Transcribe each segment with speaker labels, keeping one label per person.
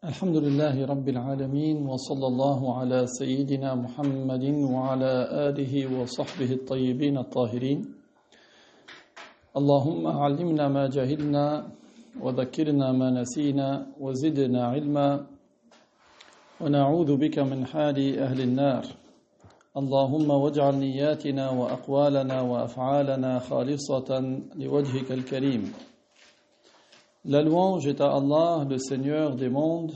Speaker 1: الحمد لله رب العالمين وصلى الله على سيدنا محمد وعلى آله وصحبه الطيبين الطاهرين اللهم علمنا ما جهلنا وذكرنا ما نسينا وزدنا علما ونعوذ بك من حال أهل النار اللهم واجعل نياتنا وأقوالنا وأفعالنا خالصة لوجهك الكريم. La louange est à Allah, le Seigneur des mondes,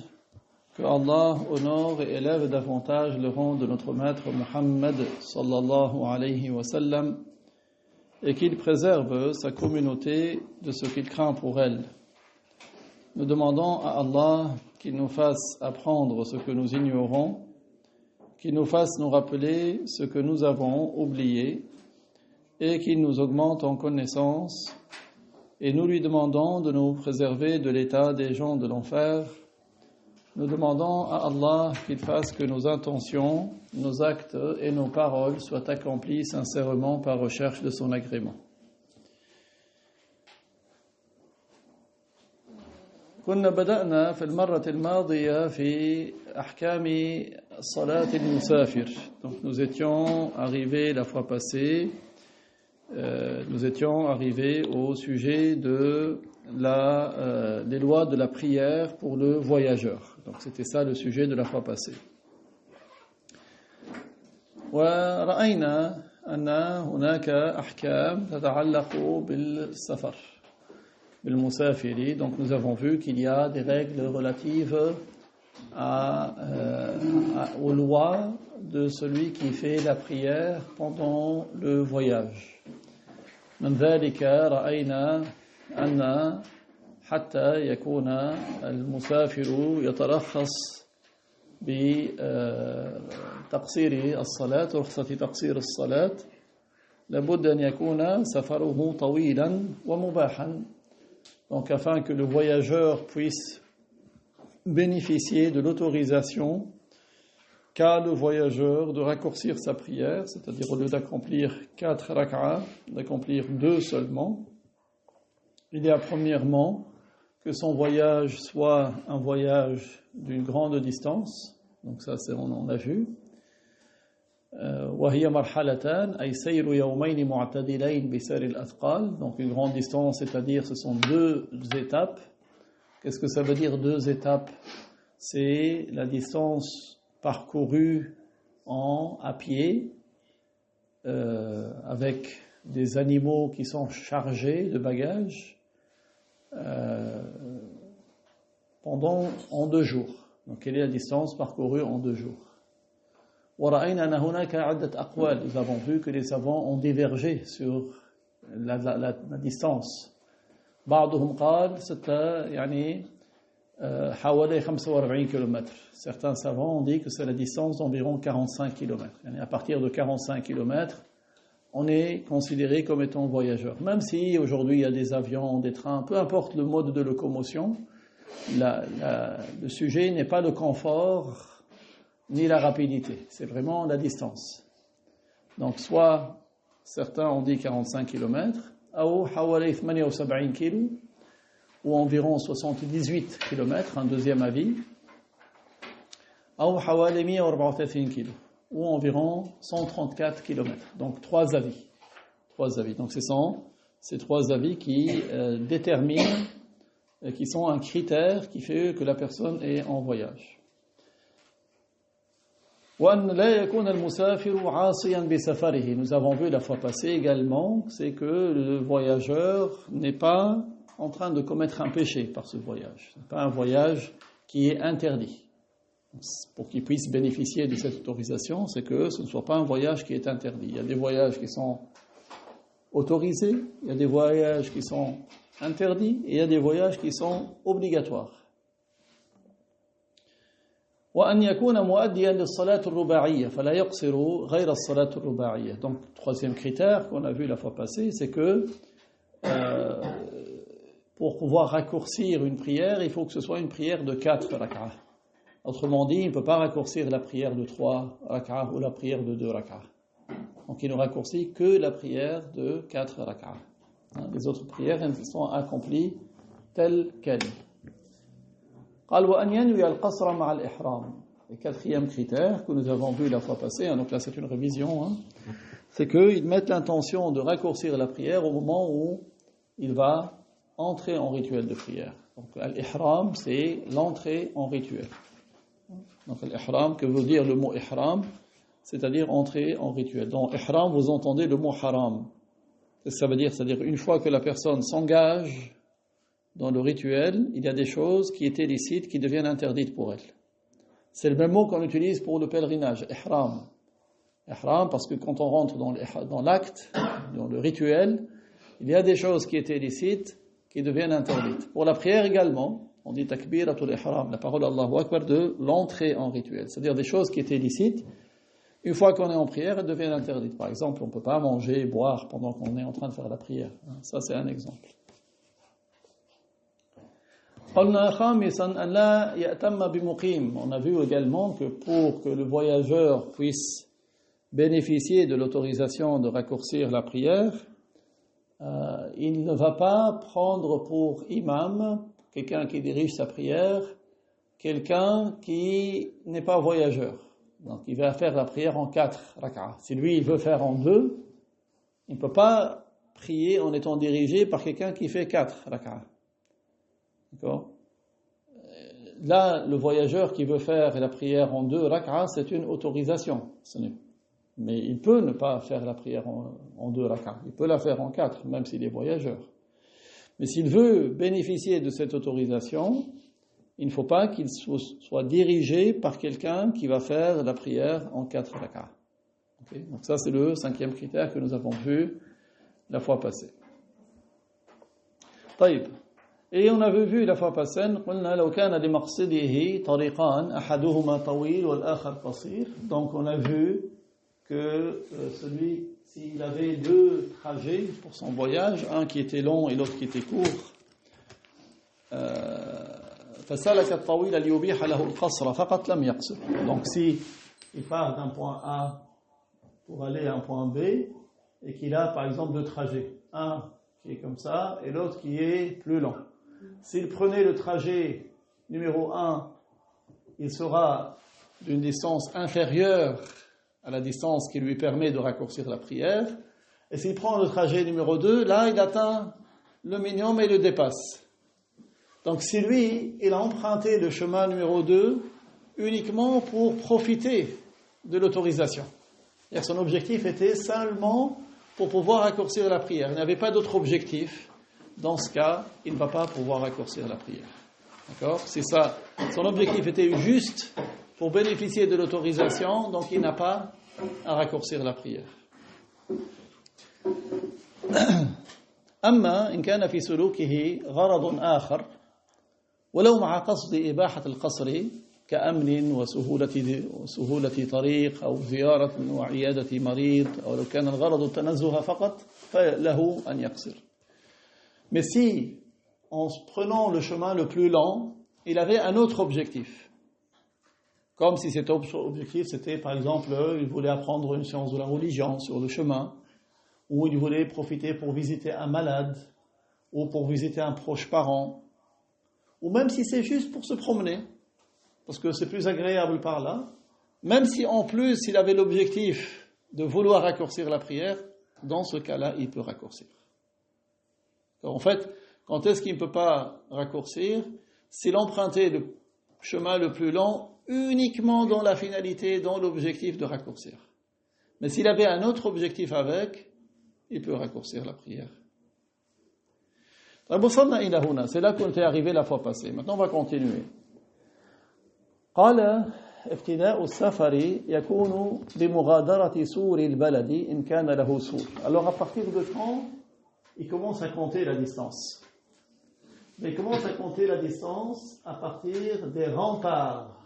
Speaker 1: que Allah honore et élève davantage le rang de notre maître Muhammad sallallahu alayhi wa sallam et qu'il préserve sa communauté de ce qu'il craint pour elle. Nous demandons à Allah qu'il nous fasse apprendre ce que nous ignorons, qu'il nous fasse nous rappeler ce que nous avons oublié et qu'il nous augmente en connaissance. Et nous lui demandons de nous préserver de l'état des gens de l'enfer. Nous demandons à Allah qu'il fasse que nos intentions, nos actes et nos paroles soient accomplis sincèrement par recherche de son agrément. كنا بدأنا في المرة الماضية في أحكام صلاة المسافر. Donc nous étions arrivés la fois passée. Nous étions arrivés au sujet de des lois de la prière pour le voyageur. Donc c'était ça le sujet de la fois passée. ورأينا أن هناك أحكام تتعلق بالسفر بالمسافر. Donc nous avons vu qu'il y a des règles relatives aux lois de celui qui fait la prière pendant le voyage. من ذلك رأينا أن حتى يكون المسافر يترخص بتقصير الصلاة رخصة تقصير الصلاة لابد أن يكون سفره طويلا ومباحا. Donc afin que le voyageur puisse bénéficier de l'autorisation qu'a le voyageur de raccourcir sa prière, c'est-à-dire au lieu d'accomplir 4 rak'ah, d'accomplir 2 seulement. Il y a premièrement que son voyage soit un voyage d'une grande distance, donc ça on l'a vu. وهي مرحلتان أي سير يومين معتدلين بسير الأثقال. Donc une grande distance, c'est-à-dire ce sont 2 étapes. Qu'est-ce que ça veut dire 2 étapes? C'est la distance parcouru à pied avec des animaux qui sont chargés de bagages en 2 jours. Donc quelle est la distance parcourue en 2 jours? Nous avons vu que les savants ont divergé sur la distance. بعضهم قال يعني حوالي 45 km. Certains savants ont dit que c'est la distance d'environ 45 km. À partir de 45 km, on est considéré comme étant voyageur. Même si aujourd'hui il y a des avions, des trains, peu importe le mode de locomotion, le sujet n'est pas le confort ni la rapidité, c'est vraiment la distance. Donc soit certains ont dit 45 km, ou حوالي 78 km, ou environ 78 km, un deuxième avis, ou حوالي 134 km, ou environ 134 km. Donc 3 avis. Donc ce sont ces 3 avis qui déterminent, qui sont un critère qui fait que la personne est en voyage. وأن لا يكون المسافر عاصيا بسفره. Nous avons vu la fois passée également, c'est que le voyageur n'est pas en train de commettre un péché par ce voyage. Ce n'est pas un voyage qui est interdit. Pour qu'il puisse bénéficier de cette autorisation, c'est que ce ne soit pas un voyage qui est interdit. Il y a des voyages qui sont autorisés, il y a des voyages qui sont interdits, et il y a des voyages qui sont obligatoires. وأن يكون مؤديا للصلاة الرباعية فلا يقصر غير الصلاة الرباعية. Donc, troisième critère qu'on a vu la fois passée, c'est que pour pouvoir raccourcir une prière, il faut que ce soit une prière de 4 rak'ah. Autrement dit, il ne peut pas raccourcir la prière de 3 rak'ah ou la prière de 2 rak'ah. Donc il ne raccourcit que la prière de 4 rak'ah. Les autres prières, elles sont accomplies telles quelles. قال وأن ينوي القصر مع الإحرام. Le quatrième critère que nous avons vu la fois passée, donc là c'est une révision, c'est qu'ils mettent l'intention de raccourcir la prière au moment où il va entrer en rituel de prière. Donc l'ihram, c'est l'entrée en rituel. Donc l'ihram, que veut dire le mot ihram, c'est-à-dire entrer en rituel. Dans ihram, vous entendez le mot haram. Qu'est-ce que ça veut dire? C'est-à-dire une fois que la personne s'engage dans le rituel, il y a des choses qui étaient licites qui deviennent interdites pour elle. C'est le même mot qu'on utilise pour le pèlerinage, ihram. Ihram, parce que quand on rentre dans l'acte, dans le rituel, il y a des choses qui étaient licites qui deviennent interdites. Pour la prière également, on dit takbiratul ihram, la parole Allahu Akbar de l'entrée en rituel. C'est-à-dire des choses qui étaient licites, une fois qu'on est en prière, elles deviennent interdites. Par exemple, on ne peut pas manger, boire pendant qu'on est en train de faire la prière. Ça, c'est un exemple. On a vu également que pour que le voyageur puisse bénéficier de l'autorisation de raccourcir la prière, il ne va pas prendre pour imam, quelqu'un qui dirige sa prière, quelqu'un qui n'est pas voyageur. Donc il va faire la prière en 4 rak'ah. Si lui il veut faire en 2, il ne peut pas prier en étant dirigé par quelqu'un qui fait 4 rak'ah. D'accord? Là, le voyageur qui veut faire la prière en 2 rak'ah, c'est une autorisation. Mais il peut ne pas faire la prière en 2 rak'ah. Il peut la faire en 4, même s'il est voyageur. Mais s'il veut bénéficier de cette autorisation, il ne faut pas qu'il soit dirigé par quelqu'un qui va faire la prière en 4 rak'ah. Okay? Donc ça, c'est le 5e critère que nous avons vu la fois passée. طيب. Et on avait vu la fois passée, قلنا لو كان لمقصده طريقان أحدهما طويل والآخر قصير. Donc on a vu que celui, s'il avait 2 trajets pour son voyage, un qui était long et l'autre qui était court, فسلك الطويل ليبيح له القصر فقط لم يقصر. Donc si il part d'un point A pour aller à un point B et qu'il a par exemple 2 trajets, un qui est comme ça et l'autre qui est plus long. S'il prenait le trajet numéro 1, il sera d'une distance inférieure à la distance qui lui permet de raccourcir la prière. Et s'il prend le trajet numéro 2, là, il atteint le minimum et le dépasse. Donc, si lui, il a emprunté le chemin numéro 2 uniquement pour profiter de l'autorisation. C'est-à-dire son objectif était seulement pour pouvoir raccourcir la prière. Il n'avait pas d'autre objectif. Dans ce cas, il ne va pas pouvoir raccourcir la prière. D'accord? C'est ça. Son objectif était juste pour bénéficier de l'autorisation, donc il n'a pas à raccourcir la prière. أما إن كان في سلوكه غرض آخر ولو مع قصد إباحة القصر كأمن وسهولة طريق أو زيارة وعيادة مريض أو لو كان الغرض التنزه فقط فله أن يقصر. Mais si, en prenant le chemin le plus lent, il avait un autre objectif. Comme si cet objectif, c'était par exemple, il voulait apprendre une science de la religion sur le chemin, ou il voulait profiter pour visiter un malade, ou pour visiter un proche parent, ou même si c'est juste pour se promener, parce que c'est plus agréable par là, même si en plus il avait l'objectif de vouloir raccourcir la prière, dans ce cas-là, il peut raccourcir. En fait, quand est-ce qu'il ne peut pas raccourcir? S'il empruntait le chemin le plus lent uniquement dans la finalité, dans l'objectif de raccourcir. Mais s'il avait un autre objectif avec, il peut raccourcir la prière. C'est là qu'on est arrivé la fois passée. Maintenant, on va continuer. قال ابتداء السفر يكون بمغادرة سور البلد إن كان له سور. Alors à partir de quand il commence à compter la distance? Mais il commence à compter la distance à partir des remparts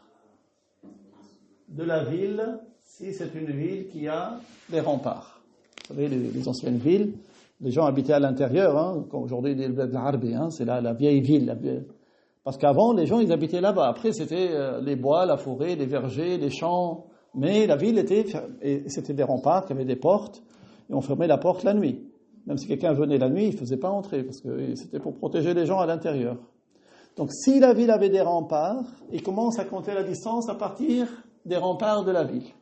Speaker 1: de la ville, si c'est une ville qui a des remparts. Vous savez, les anciennes villes, les gens habitaient à l'intérieur, comme aujourd'hui l'Arbi, c'est la vieille ville. Parce qu'avant, les gens, ils habitaient là-bas. Après, c'était les bois, la forêt, les vergers, les champs. Mais la ville c'était des remparts qui avaient des portes, et on fermait la porte la nuit. Même si quelqu'un venait la nuit, il ne faisait pas entrer, parce que c'était pour protéger les gens à l'intérieur. Donc si la ville avait des remparts, il commence à compter la distance à partir des remparts de la ville.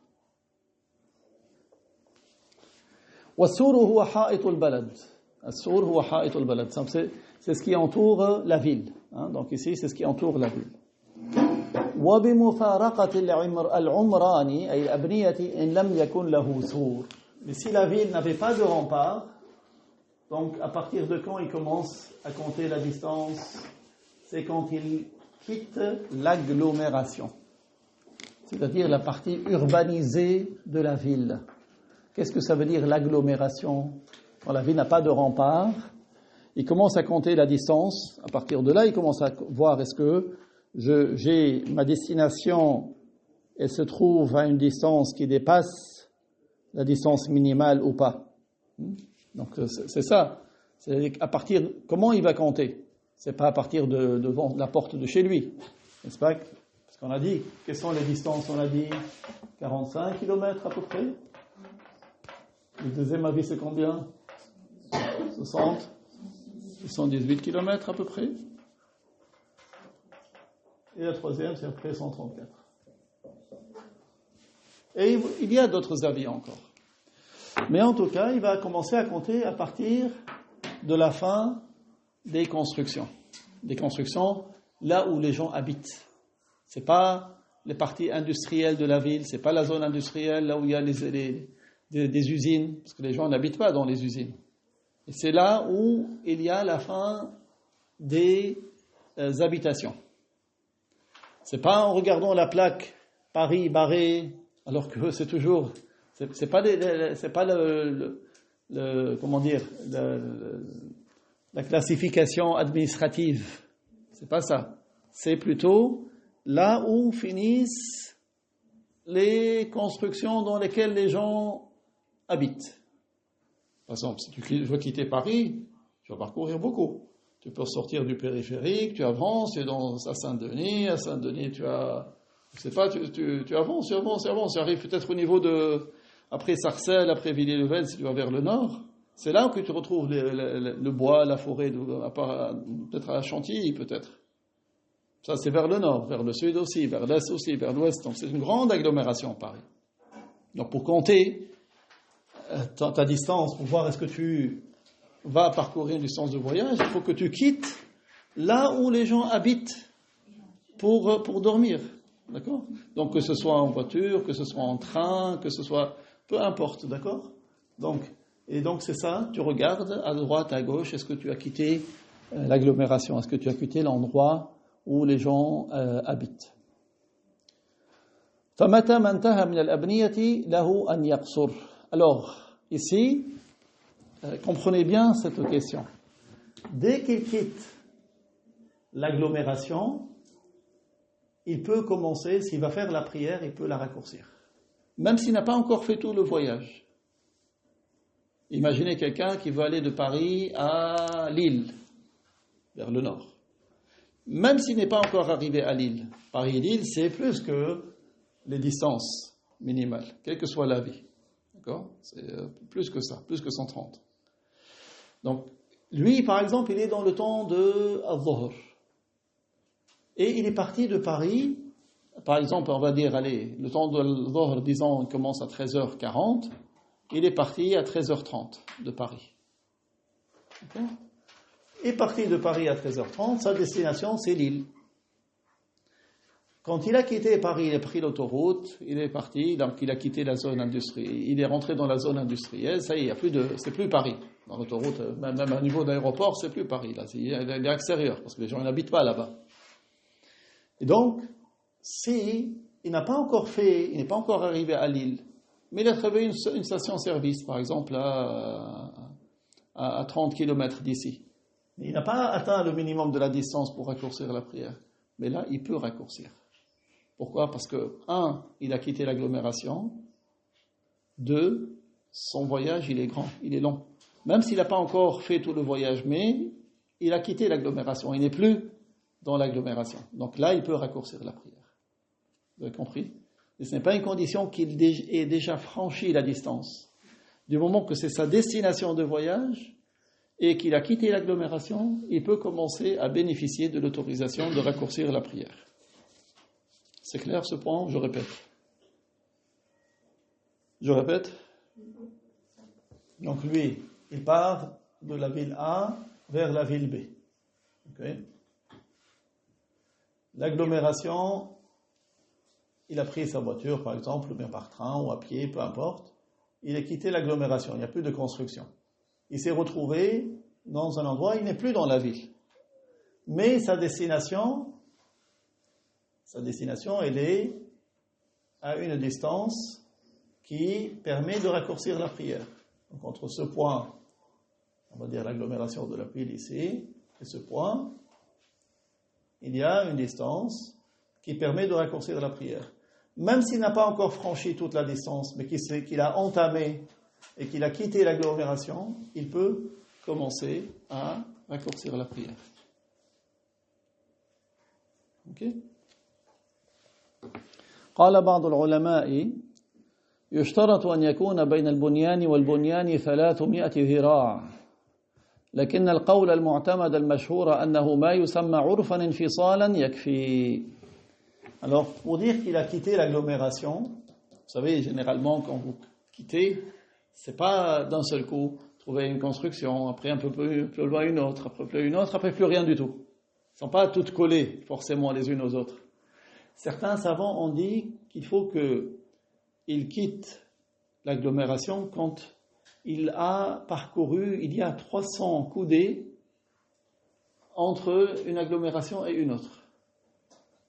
Speaker 1: والسور هو حائط البلد. السور هو حائط البلد. C'est ce qui entoure la ville. Donc ici, c'est ce qui entoure la ville. وبمفارقة العمران أي الأبنية إن لم يكن له سور. Mais si la ville n'avait pas de rempart, donc à partir de quand il commence à compter la distance? C'est quand il quitte l'agglomération, c'est-à-dire la partie urbanisée de la ville. Qu'est-ce que ça veut dire l'agglomération? Quand la ville n'a pas de rempart, il commence à compter la distance. À partir de là, il commence à voir est-ce que j'ai ma destination, elle se trouve à une distance qui dépasse la distance minimale ou pas. Donc c'est ça. C'est à partir comment il va compter. C'est pas à partir de la porte de chez lui, n'est-ce pas? Parce qu'on a dit, quelles sont les distances? On a dit 45 km à peu près. Le deuxième avis, c'est combien? 60, 78 km à peu près. Et la troisième, c'est après 134. Et il y a d'autres avis encore. Mais en tout cas, il va commencer à compter à partir de la fin des constructions. Des constructions là où les gens habitent. C'est pas les parties industrielles de la ville, c'est pas la zone industrielle là où il y a des usines, parce que les gens n'habitent pas dans les usines. Et c'est là où il y a la fin des habitations. C'est pas en regardant la plaque Paris barré, alors que c'est toujours, c'est pas comment dire, la classification administrative. C'est pas ça. C'est plutôt là où finissent les constructions dans lesquelles les gens habitent. Par exemple, si tu veux quitter Paris, tu vas parcourir beaucoup. Tu peux sortir du périphérique, tu avances, tu es à Saint-Denis. À Saint-Denis, tu avances, tu arrives peut-être au niveau de, après Sarcelles, après Villiers-le-Vel, si tu vas vers le nord. C'est là que tu retrouves le bois, la forêt, peut-être à Chantilly, peut-être. Ça, c'est vers le nord, vers le sud aussi, vers l'est aussi, vers l'ouest. Donc, c'est une grande agglomération, Paris. Donc, pour compter ta distance, pour voir est-ce que tu vas parcourir une distance de voyage, il faut que tu quittes là où les gens habitent pour dormir. D'accord? Donc, que ce soit en voiture, que ce soit en train, que ce soit... Peu importe, d'accord? Donc, c'est ça, tu regardes à droite, à gauche, est-ce que tu as quitté l'agglomération? Est-ce que tu as quitté l'endroit où les gens habitent? فَمَتَى مَا انْتَهَى مِنَ الْأَبْنِيَةِ لَهُ أَنْ يَقْصُرْ. Alors, ici, comprenez bien cette question. Dès qu'il quitte l'agglomération, il peut commencer, s'il va faire la prière, il peut la raccourcir. Même s'il n'a pas encore fait tout le voyage. Imaginez quelqu'un qui veut aller de Paris à Lille, vers le nord. Même s'il n'est pas encore arrivé à Lille, Paris-Lille, c'est plus que les distances minimales, quelle que soit la vie. D'accord? C'est plus que ça, plus que 130. Donc, lui, par exemple, il est dans le temps de Al-Dhuhr. Et il est parti de Paris, par exemple, on va dire, allez, le temps de Al-Dhuhr, disons, il commence à 13h40, il est parti à 13h30 de Paris. D'accord? Il est parti de Paris à 13h30, sa destination, c'est Lille. Quand il a quitté Paris, il a pris l'autoroute, il est parti, donc il a quitté la zone industrielle, il est rentré dans la zone industrielle, ça y est, c'est plus Paris. Dans l'autoroute, même au niveau d'aéroport, c'est plus Paris, là, il est extérieur, parce que les gens n'habitent pas là-bas. Et donc, il n'est pas encore arrivé à Lille, mais il a trouvé une station-service, par exemple, à 30 km d'ici. Il n'a pas atteint le minimum de la distance pour raccourcir la prière, mais là, il peut raccourcir. Pourquoi? Parce que, 1, il a quitté l'agglomération, 2, son voyage, il est grand, il est long. Même s'il n'a pas encore fait tout le voyage, mais il a quitté l'agglomération, il n'est plus dans l'agglomération. Donc là, il peut raccourcir la prière. Vous avez compris? Et ce n'est pas une condition qu'il ait déjà franchi la distance. Du moment que c'est sa destination de voyage, et qu'il a quitté l'agglomération, il peut commencer à bénéficier de l'autorisation de raccourcir la prière. C'est clair ce point? Je répète. Je répète. Donc lui, il part de la ville A vers la ville B. Okay. L'agglomération, il a pris sa voiture par exemple, ou bien par train ou à pied, peu importe. Il a quitté l'agglomération, il n'y a plus de construction. Il s'est retrouvé dans un endroit, il n'est plus dans la ville. Mais sa destination, elle est à une distance qui permet de raccourcir la prière. Donc entre ce point, on va dire l'agglomération de la ville ici, et ce point, il y a une distance qui permet de raccourcir la prière. Même s'il n'a pas encore franchi toute la distance, mais qu'il a entamé et qu'il a quitté l'agglomération, il peut commencer à raccourcir la prière. Ok? قال بعض العلماء يشترط أن يكون بين البنيان والبنيان 300 ذراع لكن القول المعتمد المشهور أنه ما يسمى عرفا انفصالا يكفي. Alors, pour dire qu'il a quitté l'agglomération, vous savez, généralement, quand vous quittez, c'est pas d'un seul coup, trouver une construction, après un peu plus loin une autre, après plus rien du tout. Elles ne sont pas toutes collées, forcément, les unes aux autres. Certains savants ont dit qu'il faut qu'il quitte l'agglomération quand il a parcouru, il y a 300 coudées entre une agglomération et une autre.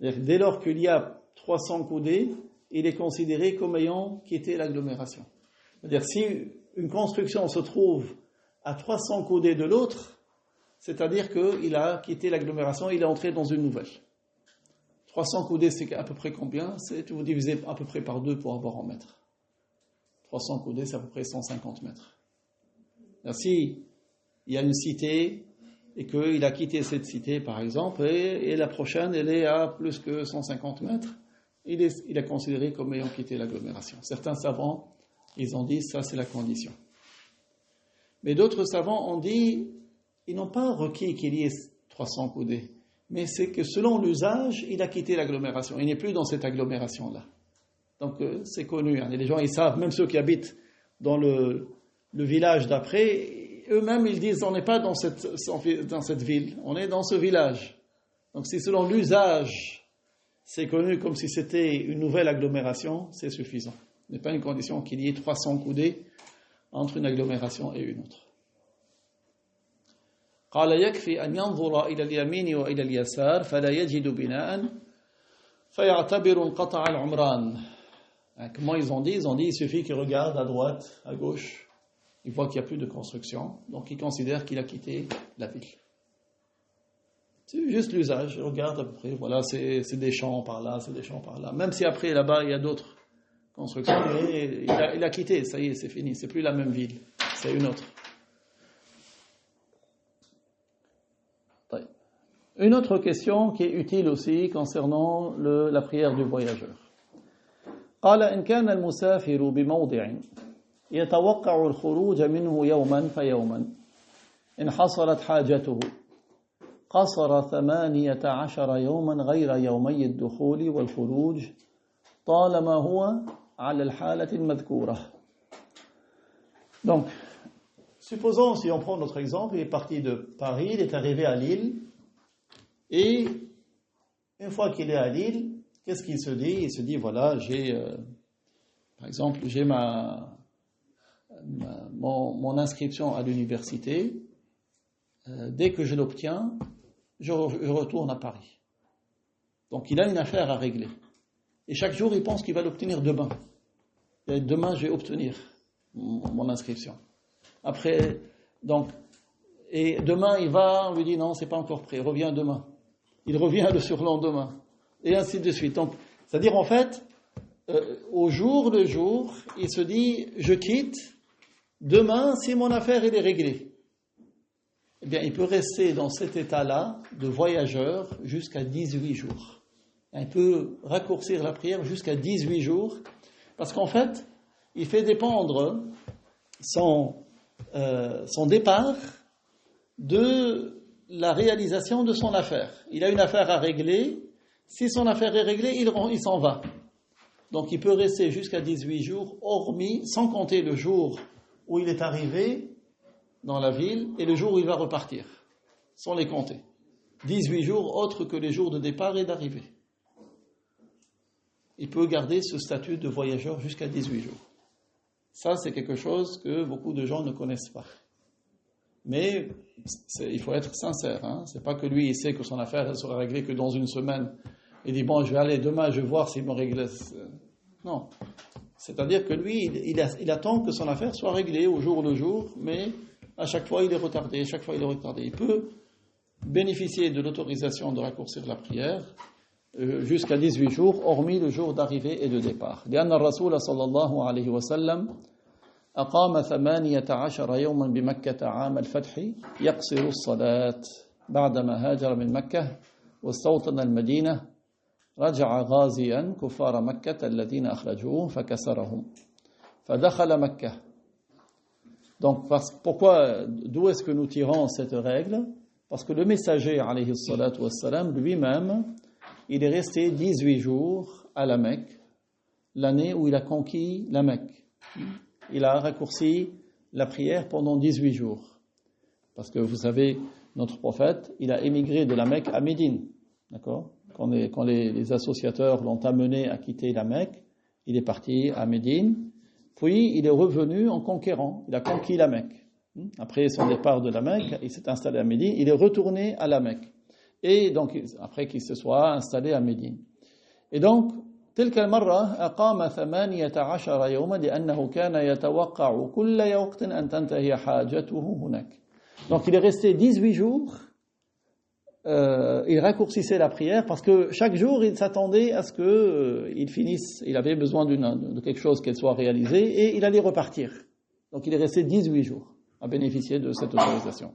Speaker 1: Dès lors qu'il y a 300 coudées, il est considéré comme ayant quitté l'agglomération. C'est-à-dire, si une construction se trouve à 300 coudées de l'autre, c'est-à-dire qu'il a quitté l'agglomération, il est entré dans une nouvelle. 300 coudées, c'est à peu près combien? C'est vous divisez à peu près par 2 pour avoir en mètres. 300 coudées, c'est à peu près 150 mètres. Alors, si il y a une cité et qu'il a quitté cette cité, par exemple, et la prochaine, elle est à plus que 150 mètres, il est considéré comme ayant quitté l'agglomération. Certains savants, ils ont dit, ça c'est la condition. Mais d'autres savants ont dit, ils n'ont pas requis qu'il y ait 300 coudées, mais c'est que selon l'usage, il a quitté l'agglomération. Il n'est plus dans cette agglomération-là. Donc c'est connu. Hein. Les gens, ils savent, même ceux qui habitent dans le village d'après, eux-mêmes, ils disent, on n'est pas dans cette ville, on est dans ce village. Donc si selon l'usage, c'est connu comme si c'était une nouvelle agglomération, c'est suffisant. Ce n'est pas une condition qu'il y ait 300 coudées entre une agglomération et une autre. قال يكفي أن ينظر إلى اليمين وإلى اليسار فلا يجد بناء فيعتبر انقطع العمران. Comment ils ont dit? Ils ont dit, il suffit qu'il regarde à droite, à gauche, il voit qu'il n'y a plus de construction, donc il considère qu'il a quitté la ville. C'est juste l'usage, il regarde à peu près, voilà, c'est des champs par là, c'est des champs par là. Même si après, là-bas, il y a d'autres constructions, mais il a quitté, ça y est, c'est fini, c'est plus la même ville, c'est une autre. Une autre question qui est utile aussi concernant la prière du voyageur. قال إن كان المسافر بموضع يتوقع الخروج منه يوما فيوما إن حصلت حاجته قصر 18 يوما غير يومي الدخول والخروج طالما هو على الحالة المذكورة. Donc, supposons, si on prend notre exemple, il est parti de Paris, il est arrivé à Lille, et une fois qu'il est à Lille, qu'est-ce qu'il se dit? Il se dit, voilà, par exemple, j'ai mon inscription à l'université. Dès que je l'obtiens, je retourne à Paris. Donc, il a une affaire à régler. Et chaque jour, il pense qu'il va l'obtenir demain. Et demain, je vais obtenir mon inscription. Après, donc, et demain, on lui dit, non, c'est pas encore prêt, reviens demain. Il revient le surlendemain. Et ainsi de suite. Donc, c'est-à-dire, en fait, au jour le jour, il se dit, je quitte, demain, si mon affaire elle est réglée, eh bien, il peut rester dans cet état-là de voyageur jusqu'à 18 jours. Il peut raccourcir la prière jusqu'à 18 jours, parce qu'en fait, il fait dépendre son départ de la réalisation de son affaire. Il a une affaire à régler. Si son affaire est réglée, il s'en va. Donc il peut rester jusqu'à 18 jours, hormis, sans compter le jour où il est arrivé dans la ville et le jour où il va repartir, sans les compter. 18 jours autres que les jours de départ et d'arrivée. Il peut garder ce statut de voyageur jusqu'à 18 jours. Ça, c'est quelque chose que beaucoup de gens ne connaissent pas. Mais il faut être sincère. C'est pas que lui, il sait que son affaire elle sera réglée que dans une semaine. Il dit, bon, je vais aller demain, je vais voir s'il me règle. Non. C'est-à-dire que lui, il attend que son affaire soit réglée au jour le jour, mais à chaque fois, il est retardé. Il peut bénéficier de l'autorisation de raccourcir la prière jusqu'à 18 jours, hormis le jour d'arrivée et de départ. لأن الرسول صلى الله عليه وسلم أقام 18 يوما بمكة عام الفتح يقصر الصلاة بعدما هاجر من مكة واستوطن المدينة رجع غازيا كفار مكة الذين أخرجوه فكسرهم فدخل مكة. Donc d'où est-ce que nous tirons cette règle? Parce que le messager alayhi salatu wassalam lui-même, il est resté 18 jours à la Mecque, l'année où il a conquis la Mecque. Il a raccourci la prière pendant 18 jours. Parce que vous savez, notre prophète, il a émigré de la Mecque à Médine. D'accord? Quand les associateurs l'ont amené à quitter la Mecque, il est parti à Médine, puis il est revenu en conquérant. Il a conquis la Mecque. Après son départ de la Mecque, il s'est installé à Médine, il est retourné à la Mecque. Et donc, après qu'il se soit installé à Médine. Et donc, تلك المرة أقام 18 يوما لأنه كان يتوقع كل وقت أن تنتهي حاجته هناك. Donc il est resté 18 jours, il raccourcissait la prière parce que chaque jour il s'attendait à ce qu'il finisse, il avait besoin de quelque chose qu'elle soit réalisée et il allait repartir. Donc il est resté 18 jours à bénéficier de cette autorisation.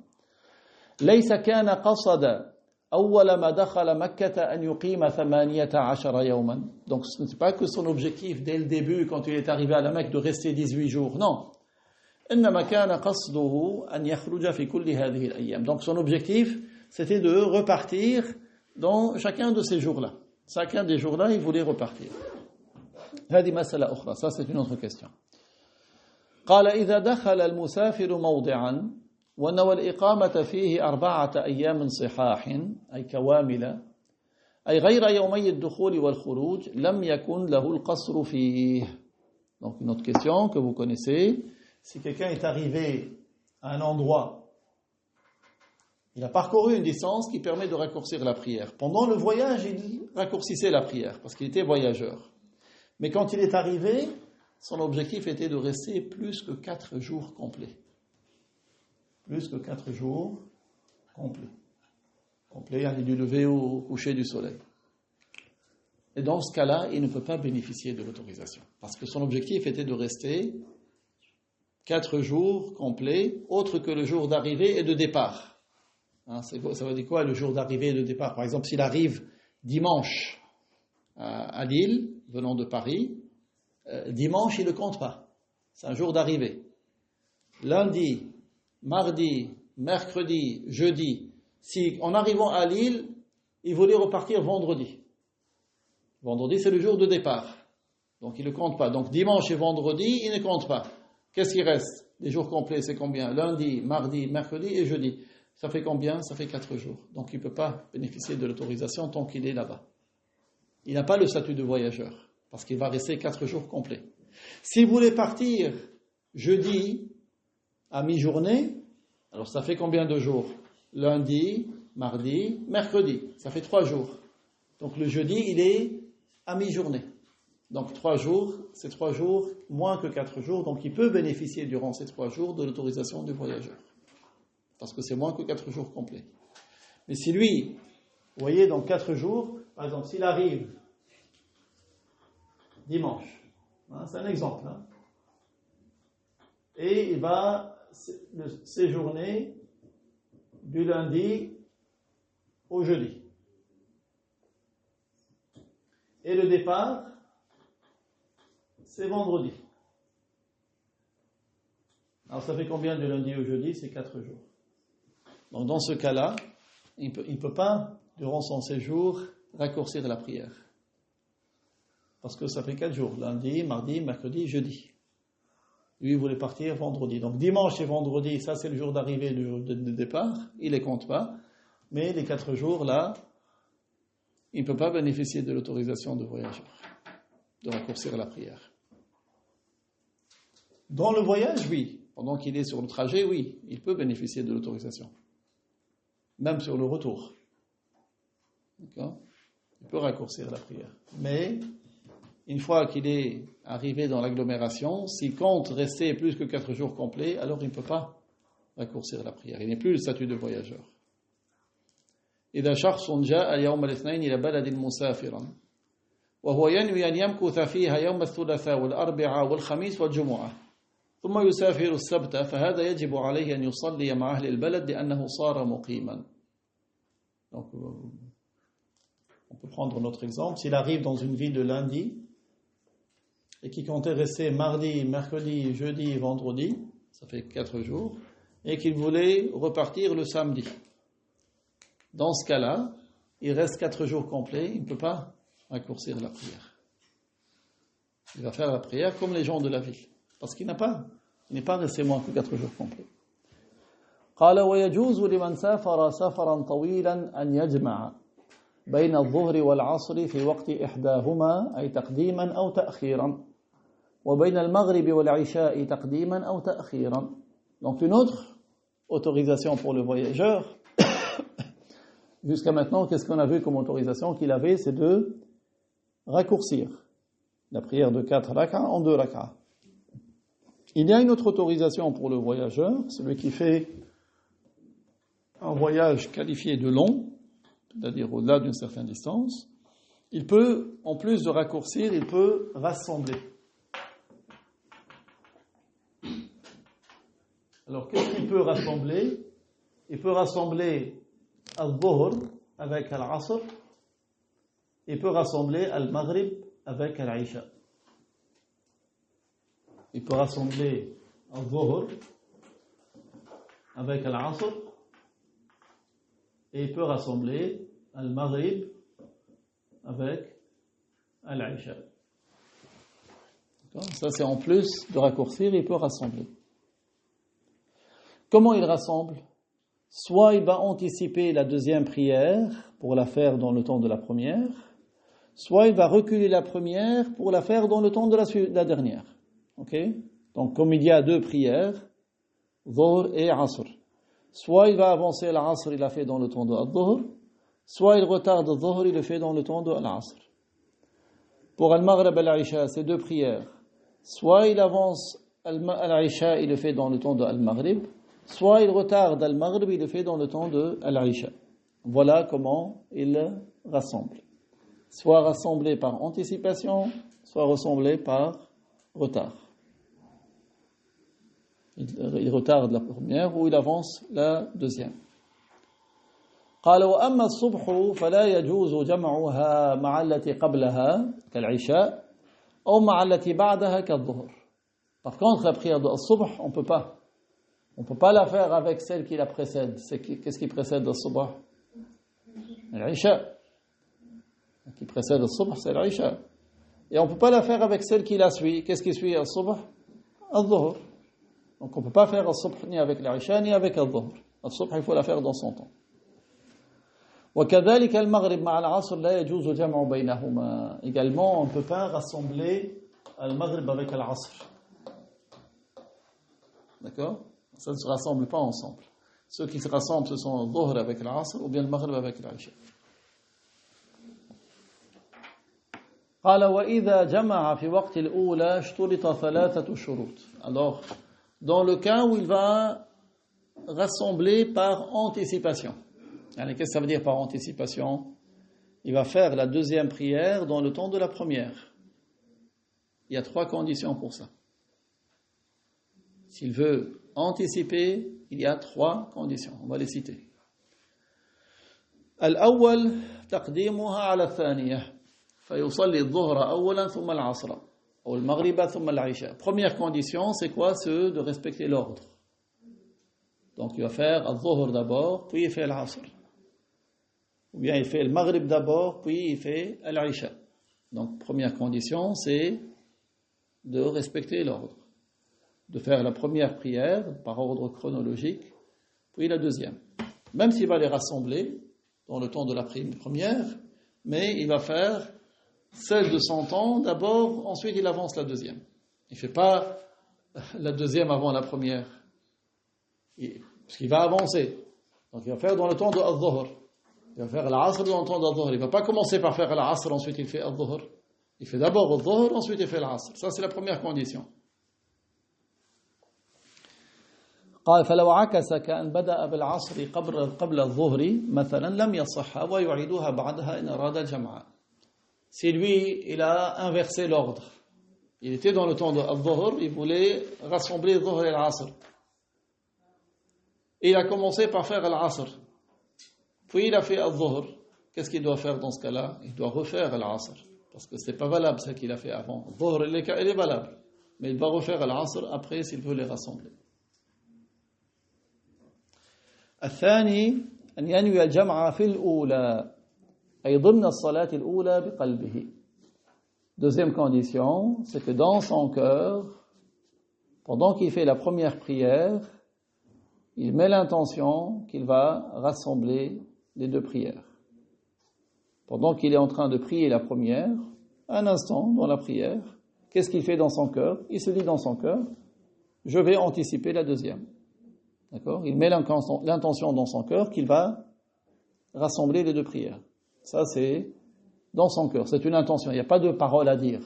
Speaker 1: ليس كان قصد أول ما دخل مكة أن يقيم 18 يوما. Donc ce n'est pas que son objectif dès le début quand il est arrivé à la Mecque de rester 18 jours, non. إنما كان قصده أن يخرج في كل هذه الأيام. Donc son objectif c'était de repartir dans chacun de ces jours-là. Chacun des jours-là, il voulait repartir. هذه مسألة أخرى, ça c'est une autre question. قال إذا دخل المسافر موضعا ونوى الإقامة فيه 4 أيام صحاح أي كواملة أي غير يومي الدخول والخروج لم يكن له القصر فيه. Donc une autre question que vous connaissez, si quelqu'un est arrivé à un endroit, il a parcouru une distance qui permet de raccourcir la prière. Pendant le voyage, il raccourcissait la prière parce qu'il était voyageur. Mais quand il est arrivé, son objectif était de rester plus que 4 jours complets. Plus que 4 jours complets. Complet, il est du lever au coucher du soleil. Et dans ce cas-là, il ne peut pas bénéficier de l'autorisation. Parce que son objectif était de rester 4 jours complets, autres que le jour d'arrivée et de départ. Ça veut dire quoi le jour d'arrivée et de départ? Par exemple, s'il arrive dimanche à Lille, venant de Paris, dimanche, il ne compte pas. C'est un jour d'arrivée. Lundi, mardi, mercredi, jeudi, si en arrivant à Lille, il voulait repartir vendredi. Vendredi, c'est le jour de départ. Donc, il ne compte pas. Donc, dimanche et vendredi, il ne compte pas. Qu'est-ce qui reste? Les jours complets, c'est combien? Lundi, mardi, mercredi et jeudi. Ça fait combien? Ça fait 4 jours. Donc, il ne peut pas bénéficier de l'autorisation tant qu'il est là-bas. Il n'a pas le statut de voyageur, parce qu'il va rester 4 jours complets. S'il voulait partir jeudi à mi-journée, alors ça fait combien de jours? Lundi, mardi, mercredi. Ça fait 3 jours. Donc le jeudi, il est à mi-journée. Donc 3 jours, c'est 3 jours, moins que 4 jours. Donc il peut bénéficier durant ces 3 jours de l'autorisation du voyageur. Parce que c'est moins que 4 jours complets. Mais si lui, vous voyez, dans 4 jours, par exemple, s'il arrive dimanche, c'est un exemple, et il va séjourner du lundi au jeudi. Et le départ, c'est vendredi. Alors ça fait combien de lundi au jeudi? C'est 4 jours. Donc dans ce cas-là, il ne peut pas, durant son séjour, raccourcir la prière. Parce que ça fait 4 jours, lundi, mardi, mercredi, jeudi. Lui, il voulait partir vendredi. Donc dimanche et vendredi, ça c'est le jour d'arrivée, le jour de départ, il ne les compte pas. Mais les 4 jours là, il ne peut pas bénéficier de l'autorisation de voyageur, de raccourcir la prière. Dans le voyage, oui. Pendant qu'il est sur le trajet, oui, il peut bénéficier de l'autorisation. Même sur le retour. D'accord ? Il peut raccourcir la prière. Mais, une fois qu'il est arrivé dans l'agglomération, s'il compte rester plus que 4 jours complets, alors il ne peut pas raccourcir la prière. Il n'est plus le statut de voyageur. إذا شخص جاء يوم الاثنين إلى بلد مسافرا وهو ينوي أن يمكث فيها يوم الثلاثاء والأربعاء والخميس والجمعة ثم يسافر السبت فهذا يجب عليه أن يصلي مع أهل البلد لأنه صار مقيما. Donc, on peut prendre notre exemple. S'il arrive dans une ville de lundi et qu'il comptait rester mardi, mercredi, jeudi, vendredi, ça fait 4 jours, et qu'il voulait repartir le samedi. Dans ce cas-là, il reste 4 jours complets, il ne peut pas raccourcir la prière. Il va faire la prière comme les gens de la ville, parce qu'il n'est pas resté moins que 4 jours complets. قال ويجوز لمن سافر سفرا طويلا أن يجمع بين الظهر والعصر في وقت إحداهما أي تقديما أو تأخيرا وبين المغرب والعشاء تقديما أو تأخيرا. Donc une autre autorisation pour le voyageur. Jusqu'à maintenant, qu'est-ce qu'on a vu comme autorisation qu'il avait? C'est de raccourcir la prière de 4 rak'ah en 2 rak'ah. Il y a une autre autorisation pour le voyageur, celui qui fait un voyage qualifié de long, c'est-à-dire au-delà d'une certaine distance. Il peut, en plus de raccourcir, il peut rassembler. Alors, qu'est-ce qu'il peut rassembler? Il peut rassembler al-Dhuhr avec al-Asr. Il peut rassembler al-Maghrib avec al-Isha. Il peut rassembler al-Dhuhr avec al-Asr. Et il peut rassembler al-Maghrib avec al-Isha. Ça, c'est en plus de raccourcir, il peut rassembler. Comment il rassemble? Soit il va anticiper la deuxième prière pour la faire dans le temps de la première, soit il va reculer la première pour la faire dans le temps de la dernière. Okay? Donc, comme il y a 2 prières, Dhuhr et Asr, soit il va avancer l'Asr, il l'a fait dans le temps de Dhuhr, soit il retarde Dhuhr, il le fait dans le temps de l'Asr. Pour Al-Maghrib et l'Isha, c'est 2 prières. Soit il avance Al-Isha, il le fait dans le temps de Al-Maghrib, soit il retarde Al-Maghrib, il le fait dans le temps de Al-Isha. Voilà comment il rassemble. Soit rassemblé par anticipation, soit rassemblé par retard. Il retarde la première ou il avance la deuxième. قال وأما الصبح فلا يجوز جمعها مع التي قبلها كالعشاء أو مع التي بعدها كالظهر. Par contre, la prière de al-subh, on peut pas la faire avec celle qui la précède. Qu'est-ce qui précède al-subh? Al-isha. Ce qui précède al-subh, c'est al-isha. Et on peut pas la faire avec celle qui la suit. Qu'est-ce qui suit al-subh? Al-dhuhr. Donc on peut pas faire al-subh ni avec al-isha ni avec al-dhuhr. Al-subh, il faut la faire dans son temps. وكذلك المغرب مع العصر لا يجوز جمع بينهما. Également, on ne peut pas rassembler al-maghrib avec al-asr. D'accord? Ça ne se rassemble pas ensemble. Ceux qui se rassemblent, ce sont le dhuhr avec l'asr ou bien le maghrib avec l'isha. قال وإذا جمع في وقت الأولى اشترط 3 شروط. Alors, dans le cas où il va rassembler par anticipation. Qu'est-ce que ça veut dire par anticipation? Il va faire la deuxième prière dans le temps de la première. Il y a 3 conditions pour ça. S'il veut anticiper, il y a 3 conditions. On va les citer. الأول تقديمها على الثانية فيصلي الظهر أولا ثم العصر أو المغرب ثم العشاء. Première condition, c'est quoi? C'est de respecter l'ordre. Donc il va faire al-Dhuhr d'abord, puis il fait al-Asr. Ou bien il fait le Maghrib d'abord, puis il fait al-Isha. Donc première condition, c'est de respecter l'ordre. De faire la première prière par ordre chronologique, puis la deuxième. Même s'il va les rassembler dans le temps de la première, mais il va faire celle de son temps d'abord, ensuite il avance la deuxième. Il ne fait pas la deuxième avant la première. Parce qu'il va avancer. Donc il va faire dans le temps de al-Dhuhr. Il va faire l'Asr dans le temps de al-Dhuhr. Il ne va pas commencer par faire l'Asr, ensuite il fait al-Dhuhr. Il fait d'abord al-Dhuhr, ensuite il fait l'Asr. Ça c'est la première condition. قال فلو عكس كأن بدأ بالعصر قبل الظهر مثلا لم يصح ويعيدها بعدها إن أراد الجمع. Si lui, il a inversé l'ordre. Il était dans le temps de al-Dhuhr, il voulait rassembler al-Dhuhr et l'Asr. Et il a commencé par faire l'Asr. Puis il a fait al-Dhuhr. Qu'est-ce qu'il doit faire dans ce cas-là? Il doit refaire l'Asr. Parce que ce n'est pas valable ce qu'il a fait avant. Al-Dhuhr, il est valable. Mais il va refaire l'Asr après s'il veut les rassembler. الثاني أن ينوي الجمع في الأولى أي ضمن الصلاة الأولى بقلبه. Deuxième condition, c'est que dans son cœur, pendant qu'il fait la première prière, il met l'intention qu'il va rassembler les deux prières. Pendant qu'il est en train de prier la première, un instant dans la prière, qu'est-ce qu'il fait dans son cœur? Il se dit dans son cœur, je vais anticiper la deuxième. D'accord? Il met l'intention dans son cœur qu'il va rassembler les deux prières. Ça, c'est dans son cœur. C'est une intention. Il n'y a pas de parole à dire.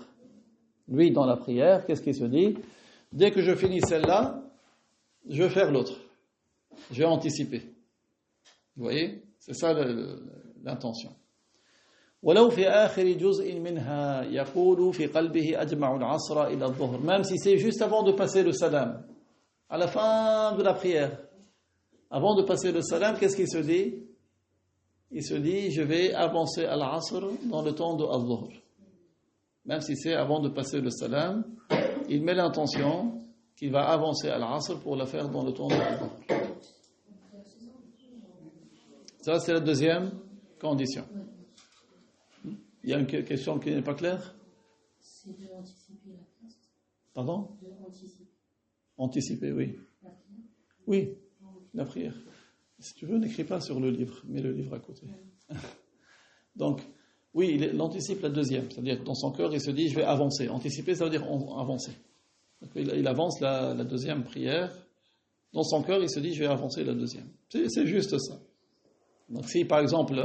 Speaker 1: Lui, dans la prière, qu'est-ce qu'il se dit? Dès que je finis celle-là, je vais faire l'autre. Je vais anticiper. Vous voyez? C'est ça l'intention. ولو في آخر جزء منها يقول في قلبه أجمع العصر إلى الظهر. Même si c'est juste avant de passer le salam. À la fin de la prière, avant de passer le salam, qu'est-ce qu'il se dit? Il se dit, je vais avancer à l'Asr dans le temps de al-Dhuhr. Même si c'est avant de passer le salam, il met l'intention qu'il va avancer à l'Asr pour la faire dans le temps de al-Dhuhr. Ça, c'est la deuxième condition. Il y a une question qui n'est pas claire?
Speaker 2: C'est de anticiper la place.
Speaker 1: Pardon?
Speaker 2: De anticiper.
Speaker 1: Anticiper, oui. Oui, la prière. Si tu veux, n'écris pas sur le livre, mets le livre à côté. Donc, oui, il anticipe la deuxième. C'est-à-dire, dans son cœur, il se dit, je vais avancer. Anticiper, ça veut dire avancer. Donc, il avance la deuxième prière. Dans son cœur, il se dit, je vais avancer la deuxième. C'est juste ça. Donc, si, par exemple,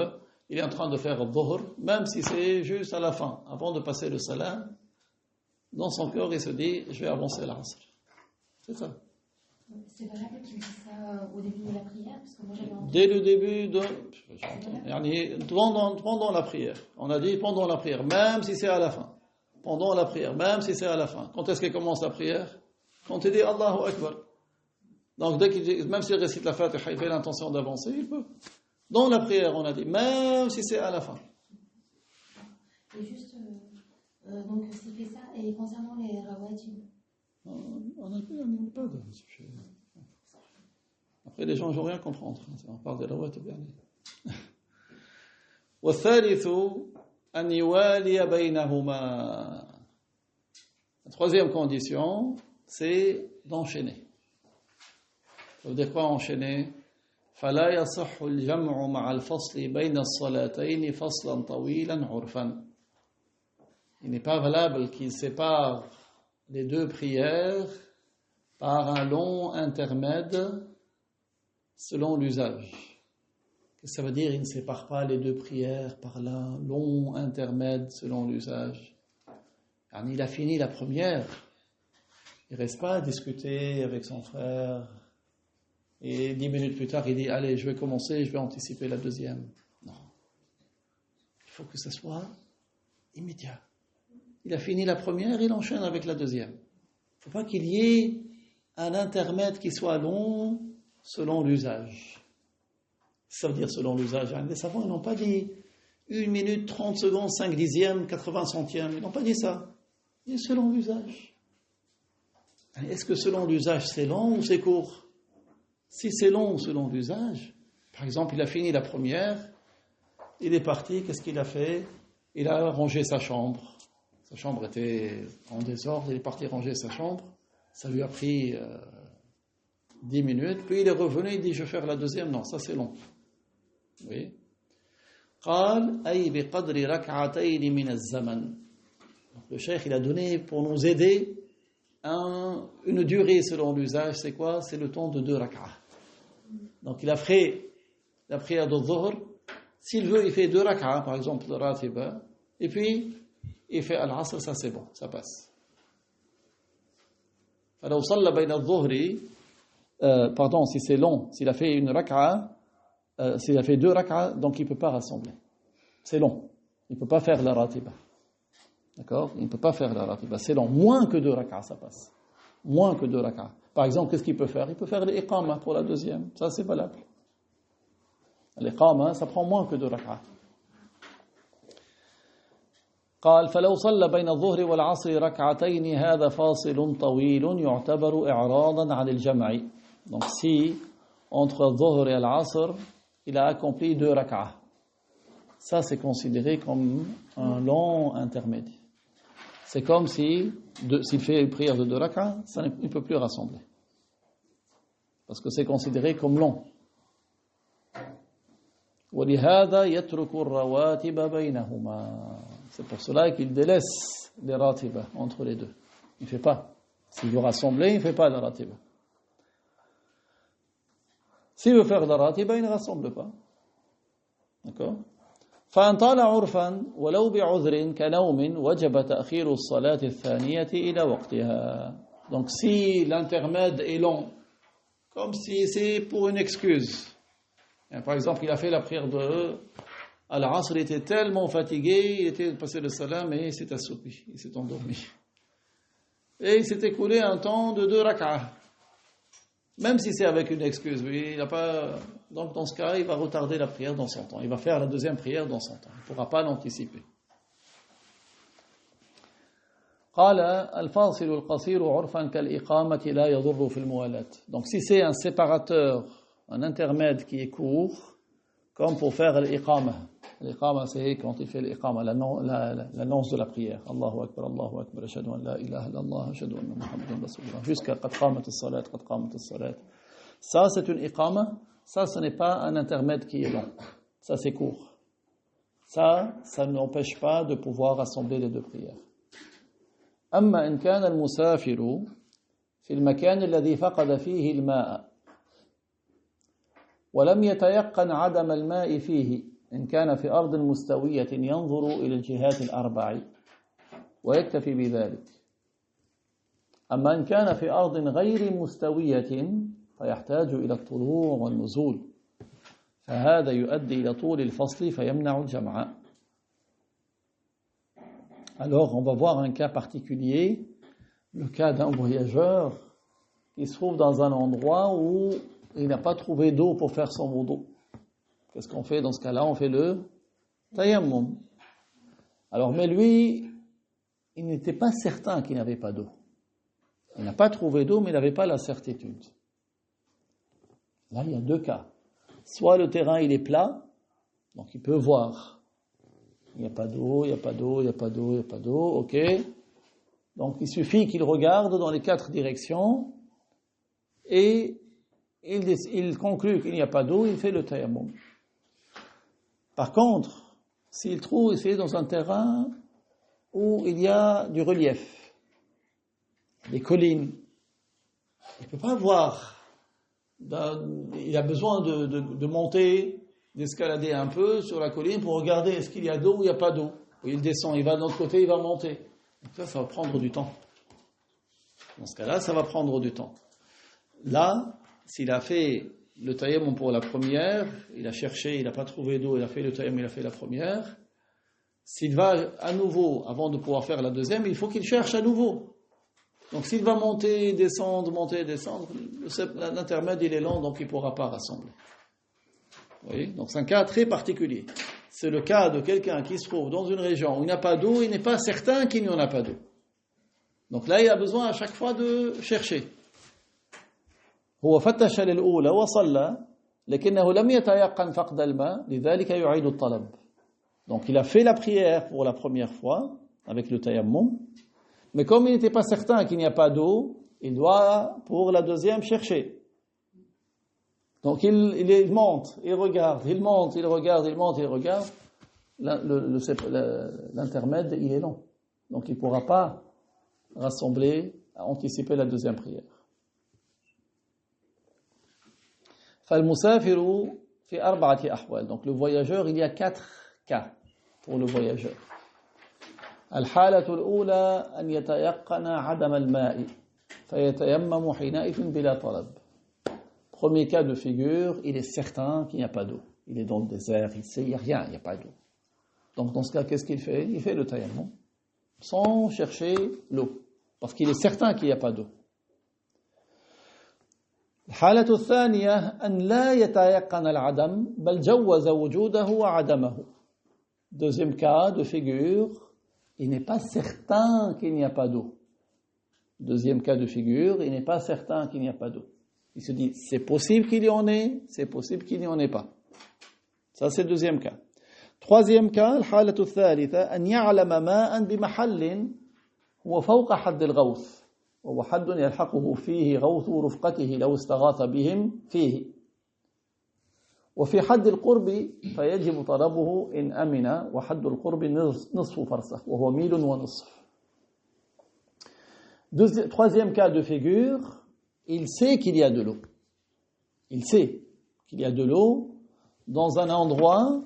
Speaker 1: il est en train de faire al-Dhuhr, même si c'est juste à la fin, avant de passer le salam, dans son cœur, il se dit, je vais avancer l'Asr. C'est ça.
Speaker 2: C'est valable qu'il dise ça au début de la prière, parce que moi j'avais entendu.
Speaker 1: Dès le début de... Pendant la prière. On a dit pendant la prière, même si c'est à la fin. Pendant la prière, même si c'est à la fin. Quand est-ce qu'il commence la prière? Quand il dit Allahu Akbar. Donc même s'il récite la Fatiha, il fait l'intention d'avancer, il peut. Dans la prière, on a dit, même si c'est à la fin.
Speaker 2: Et juste, donc s'il fait ça, et concernant les rawatib.
Speaker 1: On n'a pas de... Après, les gens ne vont rien comprendre. On parle de rawatib. والثالث أن يوالي بينهما. La troisième condition, c'est d'enchaîner. Ça veut dire quoi enchaîner? فلا يصح الجمع مع الفصل بين الصلاتين فصلا طويلا عرفا. Il n'est pas valable qu'il sépare les deux prières par un long intermède selon l'usage. Qu'est-ce que ça veut dire? Il ne sépare pas les deux prières par un long intermède selon l'usage. Alors, il a fini la première. Il ne reste pas à discuter avec son frère. Et 10 minutes plus tard, il dit, allez, je vais commencer, je vais anticiper la deuxième. Non. Il faut que ça soit immédiat. Il a fini la première, il enchaîne avec la deuxième. Il ne faut pas qu'il y ait un intermède qui soit long selon l'usage. Ça veut dire selon l'usage. Les savants, ils n'ont pas dit 1 minute, 30 secondes, 5 dixièmes, 80 centièmes. Ils n'ont pas dit ça. Ils disent selon l'usage. Est-ce que selon l'usage, c'est long ou c'est court? Si c'est long selon l'usage, par exemple, il a fini la première, il est parti, qu'est-ce qu'il a fait? Il a rangé sa chambre. Sa chambre était en désordre, il est parti ranger sa chambre. Ça lui a pris 10 minutes, puis il est revenu, il dit je vais faire la deuxième. Non, ça c'est long. Oui. قال أي بقدر ركعتين من الزمن. Le cheikh il a donné pour nous aider une durée selon l'usage, c'est quoi? C'est le temps de 2 rak'ah. Donc il a fait la prière de Dhuhr. S'il veut, il fait 2 rak'ah, par exemple le ratiba, et puis il fait al-asr, ça c'est bon, ça passe. فلو صلى بين الظهر pardon, si c'est long, s'il a fait une rak'a, s'il a fait 2 rak'a, donc il ne peut pas rassembler. C'est long. Il ne peut pas faire la ratiba. D'accord? Il ne peut pas faire la ratiba. C'est long. Moins que 2 rak'a, ça passe. Moins que 2 rak'a. Par exemple, qu'est-ce qu'il peut faire? Il peut faire l'iqama pour la deuxième. Ça, c'est valable. L'iqama, ça prend moins que 2 rak'a. قال فلو صلى بين الظهر والعصر ركعتين هذا فاصل طويل يعتبر إعراضا عن الجمع. Donc si entre Dhuhr et Al-Asr, il a accompli 2 rak'ah, ça c'est considéré comme un long intermédiaire. C'est comme s'il fait une prière de 2 rak'ah, il ne peut plus rassembler. Parce que c'est considéré comme long. وَلِهَذَا يَتْرُكُ الرَّوَاتِبَ بَيْنَهُمَا. C'est pour cela qu'il délaisse les ratiba entre les deux. Il ne fait pas. S'il veut rassembler, il ne fait pas la ratiba. S'il veut faire la ratiba, il ne rassemble pas. D'accord? فَإِنْ طَالَ عُرْفًا وَلَوْ بِعُذْرٍ كَنَوْمٍ وَجَبَ تَأْخِيرُ الصَّلَاةِ الثَّانِيَةِ إِلَى وَقْتِهَا. Donc si l'intermède est long, comme si c'est pour une excuse. Par exemple, il a fait la prière de Al-Asr, il était tellement fatigué, il était passé le salam et il s'est assoupi, il s'est endormi. Et il s'est écoulé un temps de 2 rak'ah. Même si c'est avec une excuse, oui, il n'a pas. Donc dans ce cas, il va retarder la prière dans son temps. Il va faire la deuxième prière dans son temps. Il ne pourra pas l'anticiper. قال الفاصل القصير عرفا كالإقامة لا يضر في الموالاة. Donc si c'est un séparateur, un intermède qui est court, comme pour faire l'iqama. L'iqama, c'est quand il fait l'iqama, l'annonce de la prière. Allahu Akbar, ashhadu an la ilaha illallah, ashhadu anna Muhammadan rasulullah. Jusqu'à qad qamat as-salat, qad qamat as-salat. Ça, c'est une iqama. Ça, ce n'est pas un intermède qui est long. Ça, c'est court. Ça n'empêche pas de pouvoir rassembler les 2 prières. أما إن كان المسافر في المكان الذي فقد فيه الماء ولم يتيقن عدم الماء فيه إن كان في أرض مستوية ينظر إلى الجهات الأربع ويكتفي بذلك. أما إن كان في أرض غير مستوية فيحتاج إلى الطلوع والنزول فهذا يؤدي إلى طول الفصل فيمنع الجمع. Alors on va voir un cas particulier, le cas d'un voyageur qui se trouve dans un endroit où il n'a pas trouvé d'eau pour faire son wudu. Qu'est-ce qu'on fait dans ce cas-là? On fait le tayammum. Alors, mais lui, il n'était pas certain qu'il n'avait pas d'eau. Il n'a pas trouvé d'eau, mais il n'avait pas la certitude. Là, il y a 2 cas. Soit le terrain, il est plat, donc il peut voir. Il n'y a pas d'eau, il n'y a pas d'eau, il n'y a pas d'eau, il n'y a pas d'eau, ok. Donc, il suffit qu'il regarde dans les 4 directions et il conclut qu'il n'y a pas d'eau, il fait le tayammum. Par contre, s'il est dans un terrain où il y a du relief, des collines, il ne peut pas voir. Il a besoin de monter, d'escalader un peu sur la colline pour regarder est-ce qu'il y a d'eau ou il n'y a pas d'eau. Il descend, il va de l'autre côté, il va monter. Donc ça va prendre du temps. Dans ce cas-là, ça va prendre du temps. Là, s'il a fait le tayammum pour la première, il a cherché, il n'a pas trouvé d'eau, il a fait le tayammum, il a fait la première. S'il va à nouveau, avant de pouvoir faire la deuxième, il faut qu'il cherche à nouveau. Donc s'il va monter, descendre, l'intermède il est long, donc il ne pourra pas rassembler. Vous voyez? Donc c'est un cas très particulier. C'est le cas de quelqu'un qui se trouve dans une région où il n'y a pas d'eau, il n'est pas certain qu'il n'y en a pas d'eau. Donc là, il a besoin à chaque fois de chercher. هو فتش للأولى وصلى لكنه لم يتيقن فقد الماء لذلك يعيد الطلب. Donc il a fait la prière pour la première fois avec le tayammum, mais comme il n'était pas certain qu'il n'y a pas d'eau, il doit pour la deuxième chercher. Donc il monte, il regarde, il monte, il regarde, il monte, il regarde. L'intermède, il est long. Donc il ne pourra pas rassembler, anticiper la deuxième prière. فالمسافر في 4 أحوال. Donc le voyageur, il y a 4 cas pour le voyageur. الحالة الأولى أن يتيقن عدم الماء فيتيمم حينئذ بلا طلب. Premier cas de figure, il est certain qu'il n'y a pas d'eau. Il est dans le désert, il sait, il n'y a rien, il n'y a pas d'eau. Donc dans ce cas, qu'est-ce qu'il fait? Il fait le tayammum sans chercher l'eau, parce qu'il est certain qu'il n'y a pas d'eau. الحالة الثانية أن لا يتيقن العدم بل جوز وجوده وعدمه. Deuxième cas de figure, il n'est pas certain qu'il n'y a pas d'eau. Deuxième cas de figure, il n'est pas certain qu'il n'y a pas d'eau. Il se dit, c'est possible qu'il y en ait, c'est possible qu'il n'y en ait pas. Ça, c'est le deuxième cas. Troisième cas, الحالة الثالثة أن يعلم ماء بمحل هو فوق حد الغوث وهو حد يلحقه فيه غوث رفقته لو استغاث بهم فيه وفي حد القرب فيجب طلبه إن أمن وحد القرب نصف فرسخ وهو ميل ونصف. Troisième cas de figure, il sait qu'il y a de l'eau. Il sait qu'il y a de l'eau dans un endroit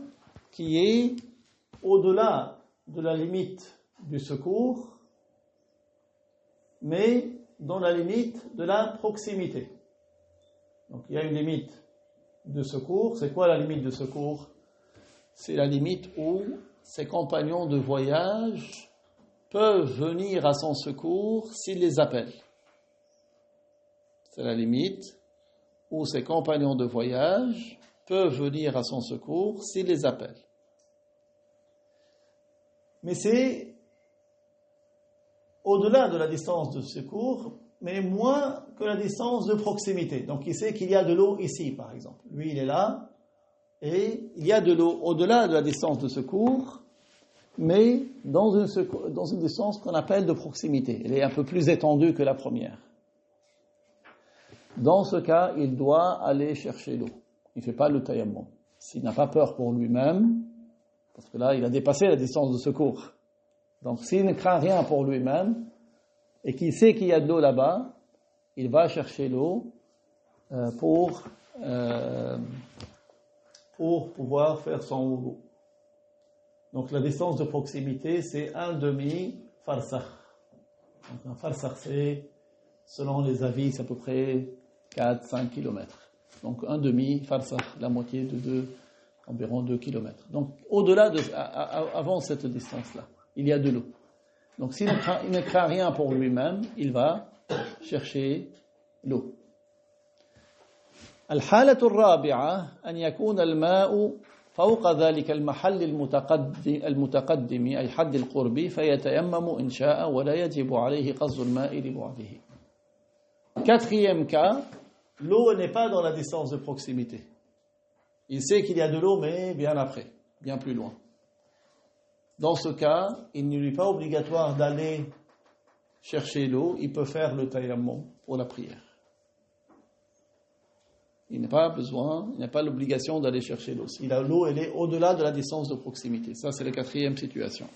Speaker 1: qui est au-delà de la limite du secours, mais dans la limite de la proximité. Donc il y a une limite de secours. C'est quoi la limite de secours? C'est la limite où ses compagnons de voyage peuvent venir à son secours s'il les appelle. C'est la limite où ses compagnons de voyage peuvent venir à son secours s'il les appelle. Mais c'est au-delà de la distance de secours, mais moins que la distance de proximité. Donc il sait qu'il y a de l'eau ici, par exemple. Lui, il est là, et il y a de l'eau au-delà de la distance de secours, mais dans une distance qu'on appelle de proximité. Elle est un peu plus étendue que la première. Dans ce cas, il doit aller chercher l'eau. Il ne fait pas le tayammum. S'il n'a pas peur pour lui-même, parce que là, il a dépassé la distance de secours. Donc, s'il ne craint rien pour lui-même, et qu'il sait qu'il y a de l'eau là-bas, il va chercher l'eau pour pouvoir faire son wudu. Donc, la distance de proximité, c'est un demi-farsakh. Donc, un farsakh, c'est, selon les avis, c'est à peu près 4-5 km. Donc un demi-farsakh, la moitié de environ 2 km. Donc au-delà avant cette distance-là, il y a de l'eau. Donc s'il ne craint rien pour lui-même, il va chercher l'eau. الحالة الرابعة أن يكون الماء فوق ذلك المحل المتقدم أي حد القرب فيتيمم إن شاء ولا يجب عليه قصد الماء لبعده. Quatrième cas, l'eau n'est pas dans la distance de proximité. Il sait qu'il y a de l'eau, mais bien après, bien plus loin. Dans ce cas, il ne lui est pas obligatoire d'aller chercher l'eau, il peut faire le tayammum pour la prière. Il n'a pas besoin, il n'a pas l'obligation d'aller chercher l'eau. Si l'eau, elle est au-delà de la distance de proximité. Ça, c'est la quatrième situation.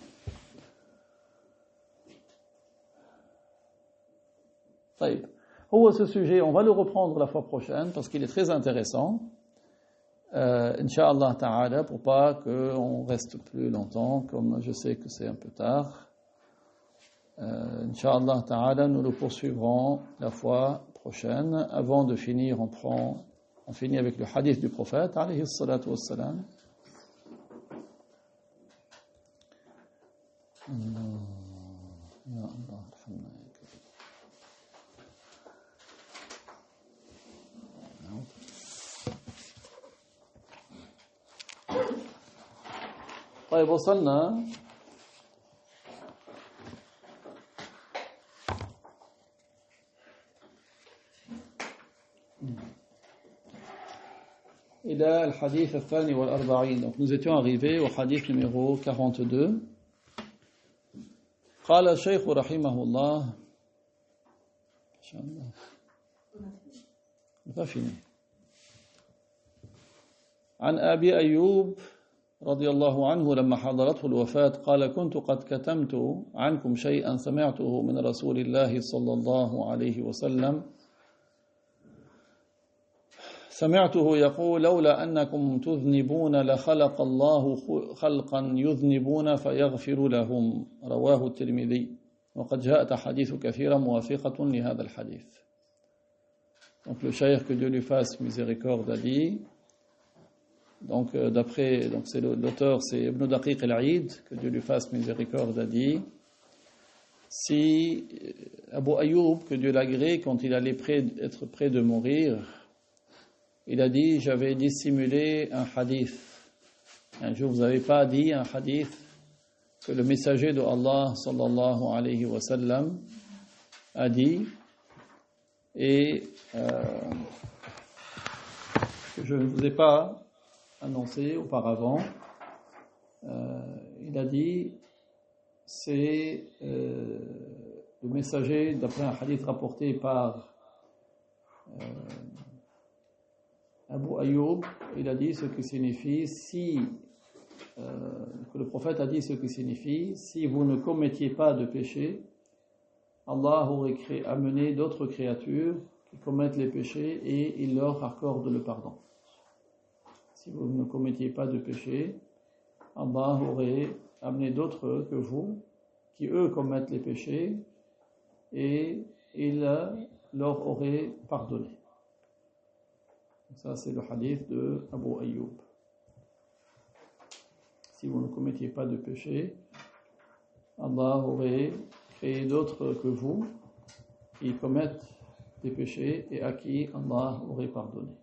Speaker 1: طيب. Ce sujet, on va le reprendre la fois prochaine parce qu'il est très intéressant. Inch'Allah ta'ala, pour pas qu'on reste plus longtemps, comme je sais que c'est un peu tard. Inch'Allah ta'ala, nous le poursuivrons la fois prochaine. Avant de finir, on finit avec le hadith du prophète, alayhi salatu wassalam. Ya Allah, alhamdulillah. طيب وصلنا إلى الحديث الثاني والأربعين. Donc nous étions arrivés au hadith numéro 42. قال الشيخ رحمه الله إن شاء الله pas fini. عن أبي أيوب رضي الله عنه لما حضرته الوفاة قال كنت قد كتمت عنكم شيئا سمعته من رسول الله صلى الله عليه وسلم سمعته يقول لولا أنكم تذنبون لخلق الله خلقا يذنبون فيغفر لهم رواه الترمذي وقد جاءت أحاديث كثيرة موافقة لهذا الحديث. Donc le cheikh, que Dieu lui fasse miséricorde, a dit, donc c'est l'auteur, c'est Ibn Daqiq al-Aïd, que Dieu lui fasse miséricorde, a dit, si Abu Ayyub, que Dieu l'agrée, quand il allait être près de mourir, il a dit, j'avais dissimulé un hadith. Un jour, vous n'avez pas dit un hadith que le messager de Allah sallallahu alayhi wa sallam a dit, et que je ne vous ai pas annoncé auparavant. Il a dit, c'est le messager, d'après un hadith rapporté par Abu Ayyub, il a dit ce qui signifie, que le prophète a dit ce qui signifie, si vous ne commettiez pas de péché, Allah aurait amené d'autres créatures qui commettent les péchés et il leur accorde le pardon. Si vous ne commettiez pas de péché, Allah aurait amené d'autres que vous qui eux commettent les péchés et il leur aurait pardonné. Ça c'est le hadith de Abu Ayyub. Si vous ne commettiez pas de péché, Allah aurait créé d'autres que vous qui commettent des péchés et à qui Allah aurait pardonné.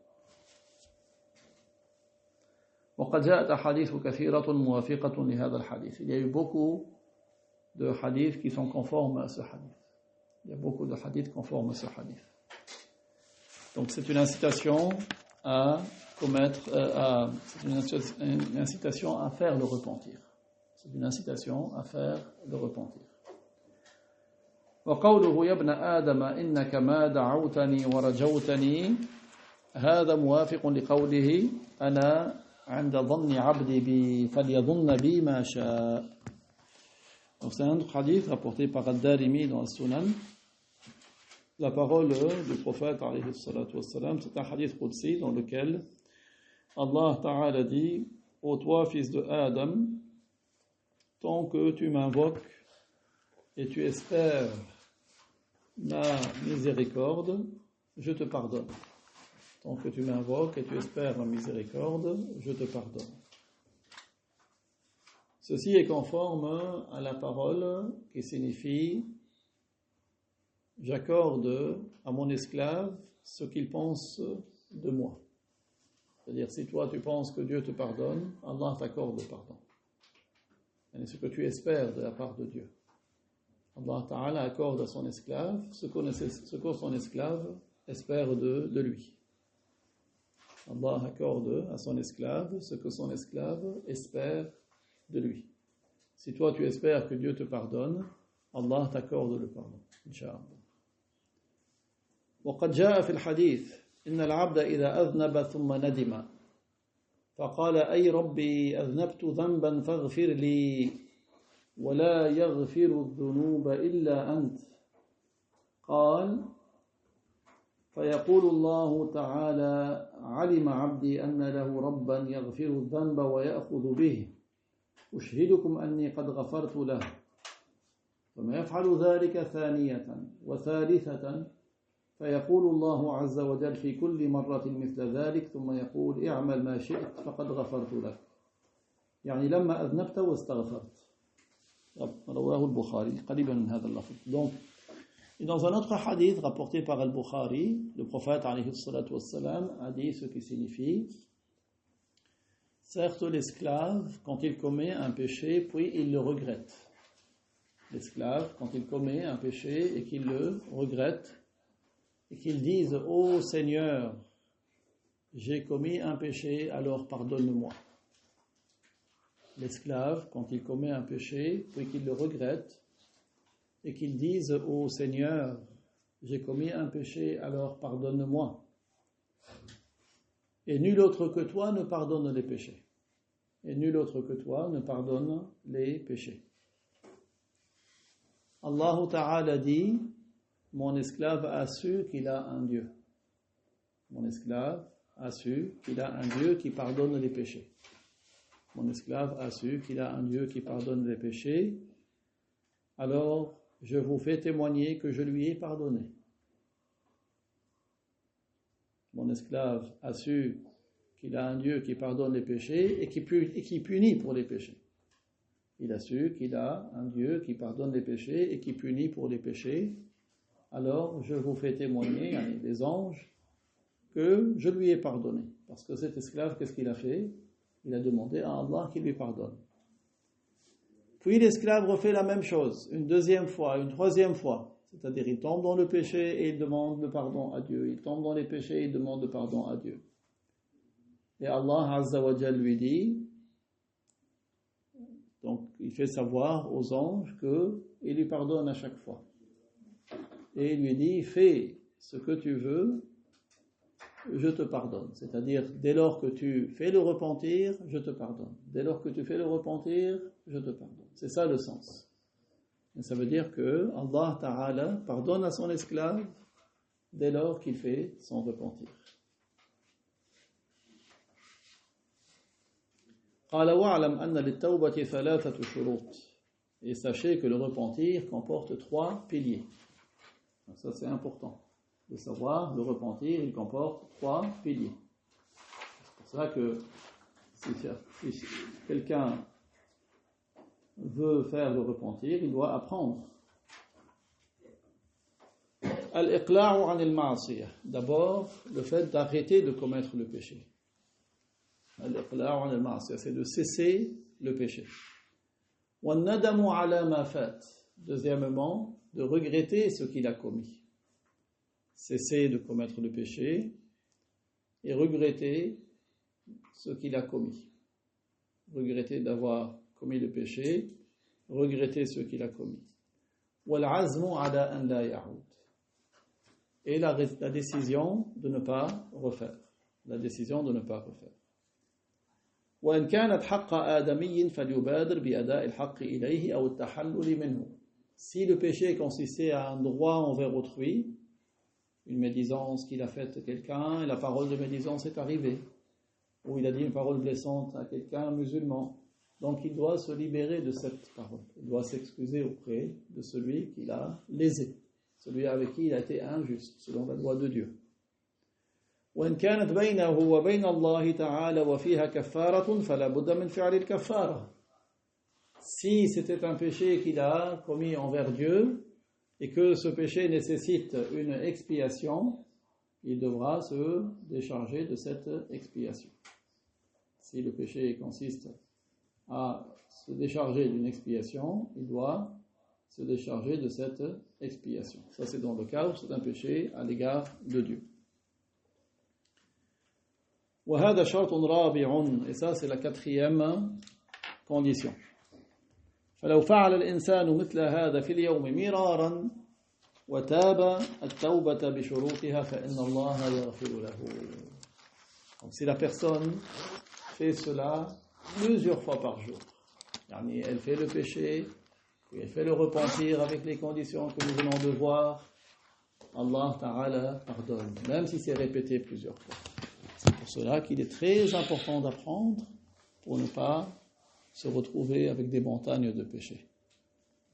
Speaker 1: وقد جاءت أحاديث كثيرة موافقة لهذا الحديث. Il y a eu beaucoup de hadiths qui sont conformes à ce hadith. Il y a beaucoup de hadiths conformes à ce hadith. Donc c'est une incitation à commettre, c'est une incitation à faire le repentir. C'est une incitation à faire le repentir. وقوله يا ابن آدم إنك ما دعوتني ورجوتني هذا موافق لقوله أنا عند ظن عبدي بي فليظن بي ما شاء. Donc c'est un autre hadith rapporté par Ad-Darimi dans As-Sunan. La parole du prophète alayhi salatu wassalam, c'est un hadith qudsi dans lequel Allah Ta'ala dit: ô toi fils de Adam, tant que tu m'invoques et tu espères ma miséricorde, je te pardonne. Tant que tu m'invoques et tu espères ma miséricorde, je te pardonne. Ceci est conforme à la parole qui signifie: j'accorde à mon esclave ce qu'il pense de moi. C'est-à-dire, si toi tu penses que Dieu te pardonne, Allah t'accorde le pardon. Et ce que tu espères de la part de Dieu. Allah Ta'ala accorde à son esclave ce que son esclave espère de lui. Allah accorde à son esclave ce que son esclave espère de lui. Si toi tu espères que Dieu te pardonne, Allah t'accorde le pardon. Inch'Allah. وقد جاء في الحديث إن العبد إذا أذنب ثم ندم فقال أي ربي أذنبت ذنبا فاغفر لي ولا يغفر الذنوب إلا أنت قال فيقول الله تعالى علم عبدي أن له ربا يغفر الذنب ويأخذ به أشهدكم أني قد غفرت له ثم يفعل ذلك ثانية وثالثة فيقول الله عز وجل في كل مرة مثل ذلك ثم يقول اعمل ما شئت فقد غفرت لك يعني لما أذنبت واستغفرت. رواه البخاري قريبا من هذا اللفظ. Donc, et dans un autre hadith rapporté par Al-Bukhari, le prophète alayhi salatu wassalam a dit ce qui signifie: certes l'esclave, quand il commet un péché, puis il le regrette. L'esclave, quand il commet un péché et qu'il le regrette, et qu'ils disent « Ô Seigneur, j'ai commis un péché, alors pardonne-moi ». L'esclave, quand il commet un péché, puis qu'il le regrette, et qu'il dise « Ô Seigneur, j'ai commis un péché, alors pardonne-moi ». Et nul autre que toi ne pardonne les péchés. Et nul autre que toi ne pardonne les péchés. Allah Ta'ala dit, mon esclave a su qu'il a un Dieu. Mon esclave a su qu'il a un Dieu qui pardonne les péchés. Mon esclave a su qu'il a un Dieu qui pardonne les péchés. Alors, je vous fais témoigner que je lui ai pardonné. Mon esclave a su qu'il a un Dieu qui pardonne les péchés et qui punit pour les péchés. Il a su qu'il a un Dieu qui pardonne les péchés et qui punit pour les péchés. Alors, je vous fais témoigner, les anges, que je lui ai pardonné. Parce que cet esclave, qu'est-ce qu'il a fait? Il a demandé à Allah qu'il lui pardonne. Puis l'esclave refait la même chose, une deuxième fois, une troisième fois. C'est-à-dire, il tombe dans le péché et il demande le pardon à Dieu. Il tombe dans les péchés et il demande le pardon à Dieu. Et Allah Azza wa Jal lui dit, donc il fait savoir aux anges qu'il lui pardonne à chaque fois. Et il lui dit, fais ce que tu veux, je te pardonne. C'est-à-dire, dès lors que tu fais le repentir, je te pardonne. Dès lors que tu fais le repentir, je te pardonne. C'est ça le sens. Et ça veut dire que Allah Ta'ala pardonne à son esclave dès lors qu'il fait son repentir. قال واعلم أن للتوبة ثلاثة شروط. Et sachez que le repentir comporte 3 piliers. Donc ça c'est important de savoir, le repentir il comporte 3 piliers. C'est pour ça que si quelqu'un veut faire le repentir, il doit apprendre. Al-iqla'u 'an al-ma'siyah. D'abord, le fait d'arrêter de commettre le péché. Al-iqla'u 'an al-ma'siyah, c'est de cesser le péché. Wan-nadamu 'ala ma fat. Deuxièmement, de regretter ce qu'il a commis. Cesser de commettre le péché et regretter ce qu'il a commis. Regretter d'avoir commis le péché, regretter ce qu'il a commis. Wal-'azmu 'ala an la ya'ud. Et la décision de ne pas refaire. La décision de ne pas refaire. وإن كانت حق آدمي فليبادر بأداء الحق إليه أو التحلل منه. Si le péché consistait à un droit envers autrui, une médisance qu'il a faite à quelqu'un, et la parole de médisance est arrivée, ou il a dit une parole blessante à quelqu'un musulman, donc il doit se libérer de cette parole. Il doit s'excuser auprès de celui qu'il a lésé, celui avec qui il a été injuste, selon la loi de Dieu. وإن كانت بينه وبين الله تعالى وفيها كفارة فلا بد من فعل الكفارة. Si c'était un péché qu'il a commis envers Dieu et que ce péché nécessite une expiation, il devra se décharger de cette expiation. Si le péché consiste à se décharger d'une expiation, il doit se décharger de cette expiation. Ça c'est dans le cas où c'est un péché à l'égard de Dieu. وهذا شرط رابع, et ça c'est la 4e condition. فلو فعل الإنسان مثل هذا في اليوم مرارا وتاب التوبة بشروطها فإن الله يغفر له. Donc si la personne fait cela plusieurs fois par jour, yani elle fait le péché, puis elle fait le repentir avec les conditions que nous venons de voir, Allah Ta'ala pardonne, même si c'est répété plusieurs fois. C'est pour cela qu'il est très important d'apprendre pour ne pas se retrouver avec des montagnes de péchés.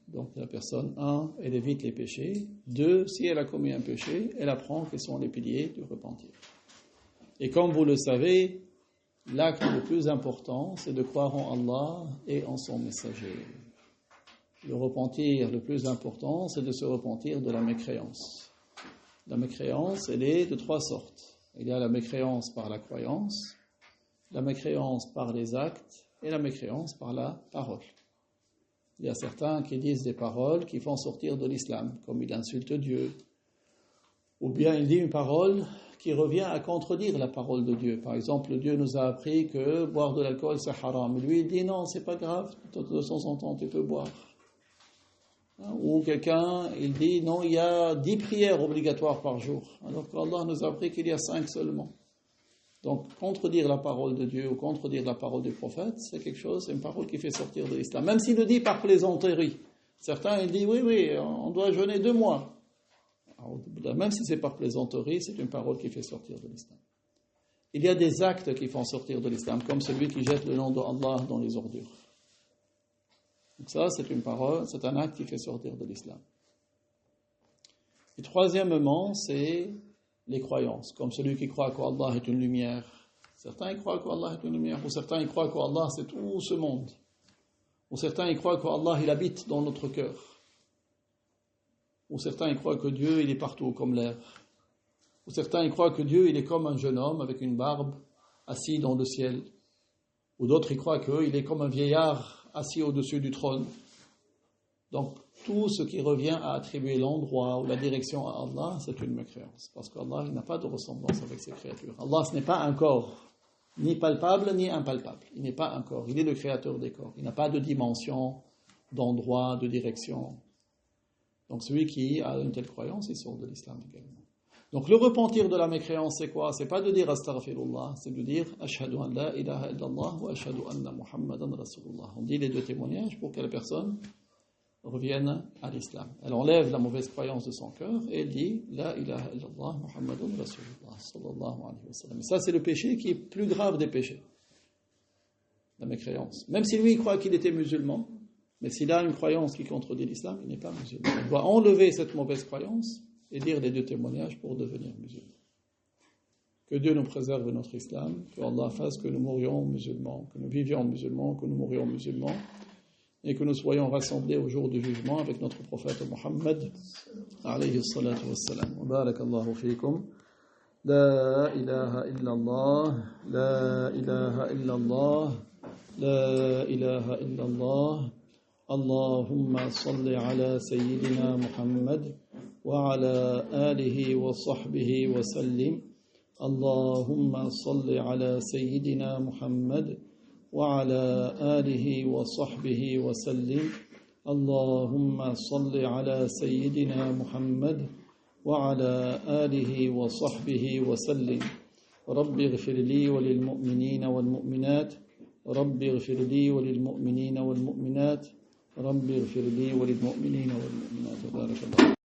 Speaker 1: Donc la personne, 1, elle évite les péchés. 2, si elle a commis un péché, elle apprend quels sont les piliers du repentir. Et comme vous le savez, l'acte le plus important, c'est de croire en Allah et en son messager. Le repentir le plus important, c'est de se repentir de la mécréance. La mécréance, elle est de 3 sortes. Il y a la mécréance par la croyance, la mécréance par les actes et la mécréance par la parole. Il y a certains qui disent des paroles qui font sortir de l'islam, comme il insulte Dieu, Ou bien il dit une parole qui revient à contredire la parole de Dieu. Par exemple, Dieu nous a appris que boire de l'alcool c'est haram. Et lui il dit non, c'est pas grave, de temps en temps tu peux boire. Ou quelqu'un, il dit non, il y a 10 prières obligatoires par jour, alors qu'Allah nous a appris qu'il y a 5 seulement. Donc, contredire la parole de Dieu ou contredire la parole du prophète, c'est quelque chose, c'est une parole qui fait sortir de l'islam. Même s'il le dit par plaisanterie. Certains, ils disent, oui, on doit jeûner 2 mois. Alors, même si c'est par plaisanterie, c'est une parole qui fait sortir de l'islam. Il y a des actes qui font sortir de l'islam, comme celui qui jette le nom d'Allah dans les ordures. Donc ça, c'est une parole, c'est un acte qui fait sortir de l'islam. Et troisièmement, c'est les croyances, comme celui qui croit qu'Allah est une lumière. Certains y croient qu'Allah est une lumière, ou certains y croient qu'Allah c'est tout ce monde. Ou certains y croient qu'Allah il habite dans notre cœur. Ou certains y croient que Dieu il est partout comme l'air. Ou certains y croient que Dieu il est comme un jeune homme avec une barbe assis dans le ciel. Ou d'autres y croient qu'il est comme un vieillard assis au-dessus du trône. Donc, tout ce qui revient à attribuer l'endroit ou la direction à Allah, c'est une mécréance. Parce qu'Allah n'a pas de ressemblance avec ses créatures. Allah, ce n'est pas un corps, ni palpable, ni impalpable. Il n'est pas un corps, il est le créateur des corps. Il n'a pas de dimension, d'endroit, de direction. Donc, celui qui a une telle croyance, il sort de l'islam également. Donc, le repentir de la mécréance, c'est quoi? C'est pas de dire astaghfirullah, c'est de dire ashhadu an la ilaha illallah wa ashhadu anna muhammadan rasulullah. On dit les 2 témoignages pour que la personne revienne à l'islam. Elle enlève la mauvaise croyance de son cœur et elle dit la ilaha illallah muhammadun rasulullah sallallahu alayhi wa sallam. Et ça, c'est le péché qui est plus grave des péchés, la mécréance. Même si lui il croit qu'il était musulman, mais s'il a une croyance qui contredit l'islam, il n'est pas musulman. Il doit enlever cette mauvaise croyance et dire les 2 témoignages pour devenir musulman. Que Dieu nous préserve notre islam, que Allah fasse que nous mourions musulmans, que nous vivions musulmans, que nous mourions musulmans, et que nous soyons rassemblés au jour du jugement avec notre prophète Muhammad alayhi salatu wassalam. Wa barakallahu fikum. La ilaha illallah, la ilaha illallah, la ilaha illallah. Allahumma salli ala sayyidina Muhammad wa ala alihi wa sahbihi wa sallim. Allahumma salli ala sayyidina Muhammad وعلى آله وصحبه وسلم اللهم صل على سيدنا محمد وعلى آله وصحبه وسلم رب اغفر لي وللمؤمنين والمؤمنات رب اغفر لي وللمؤمنين والمؤمنات رب اغفر لي وللمؤمنين والمؤمنات بارك الله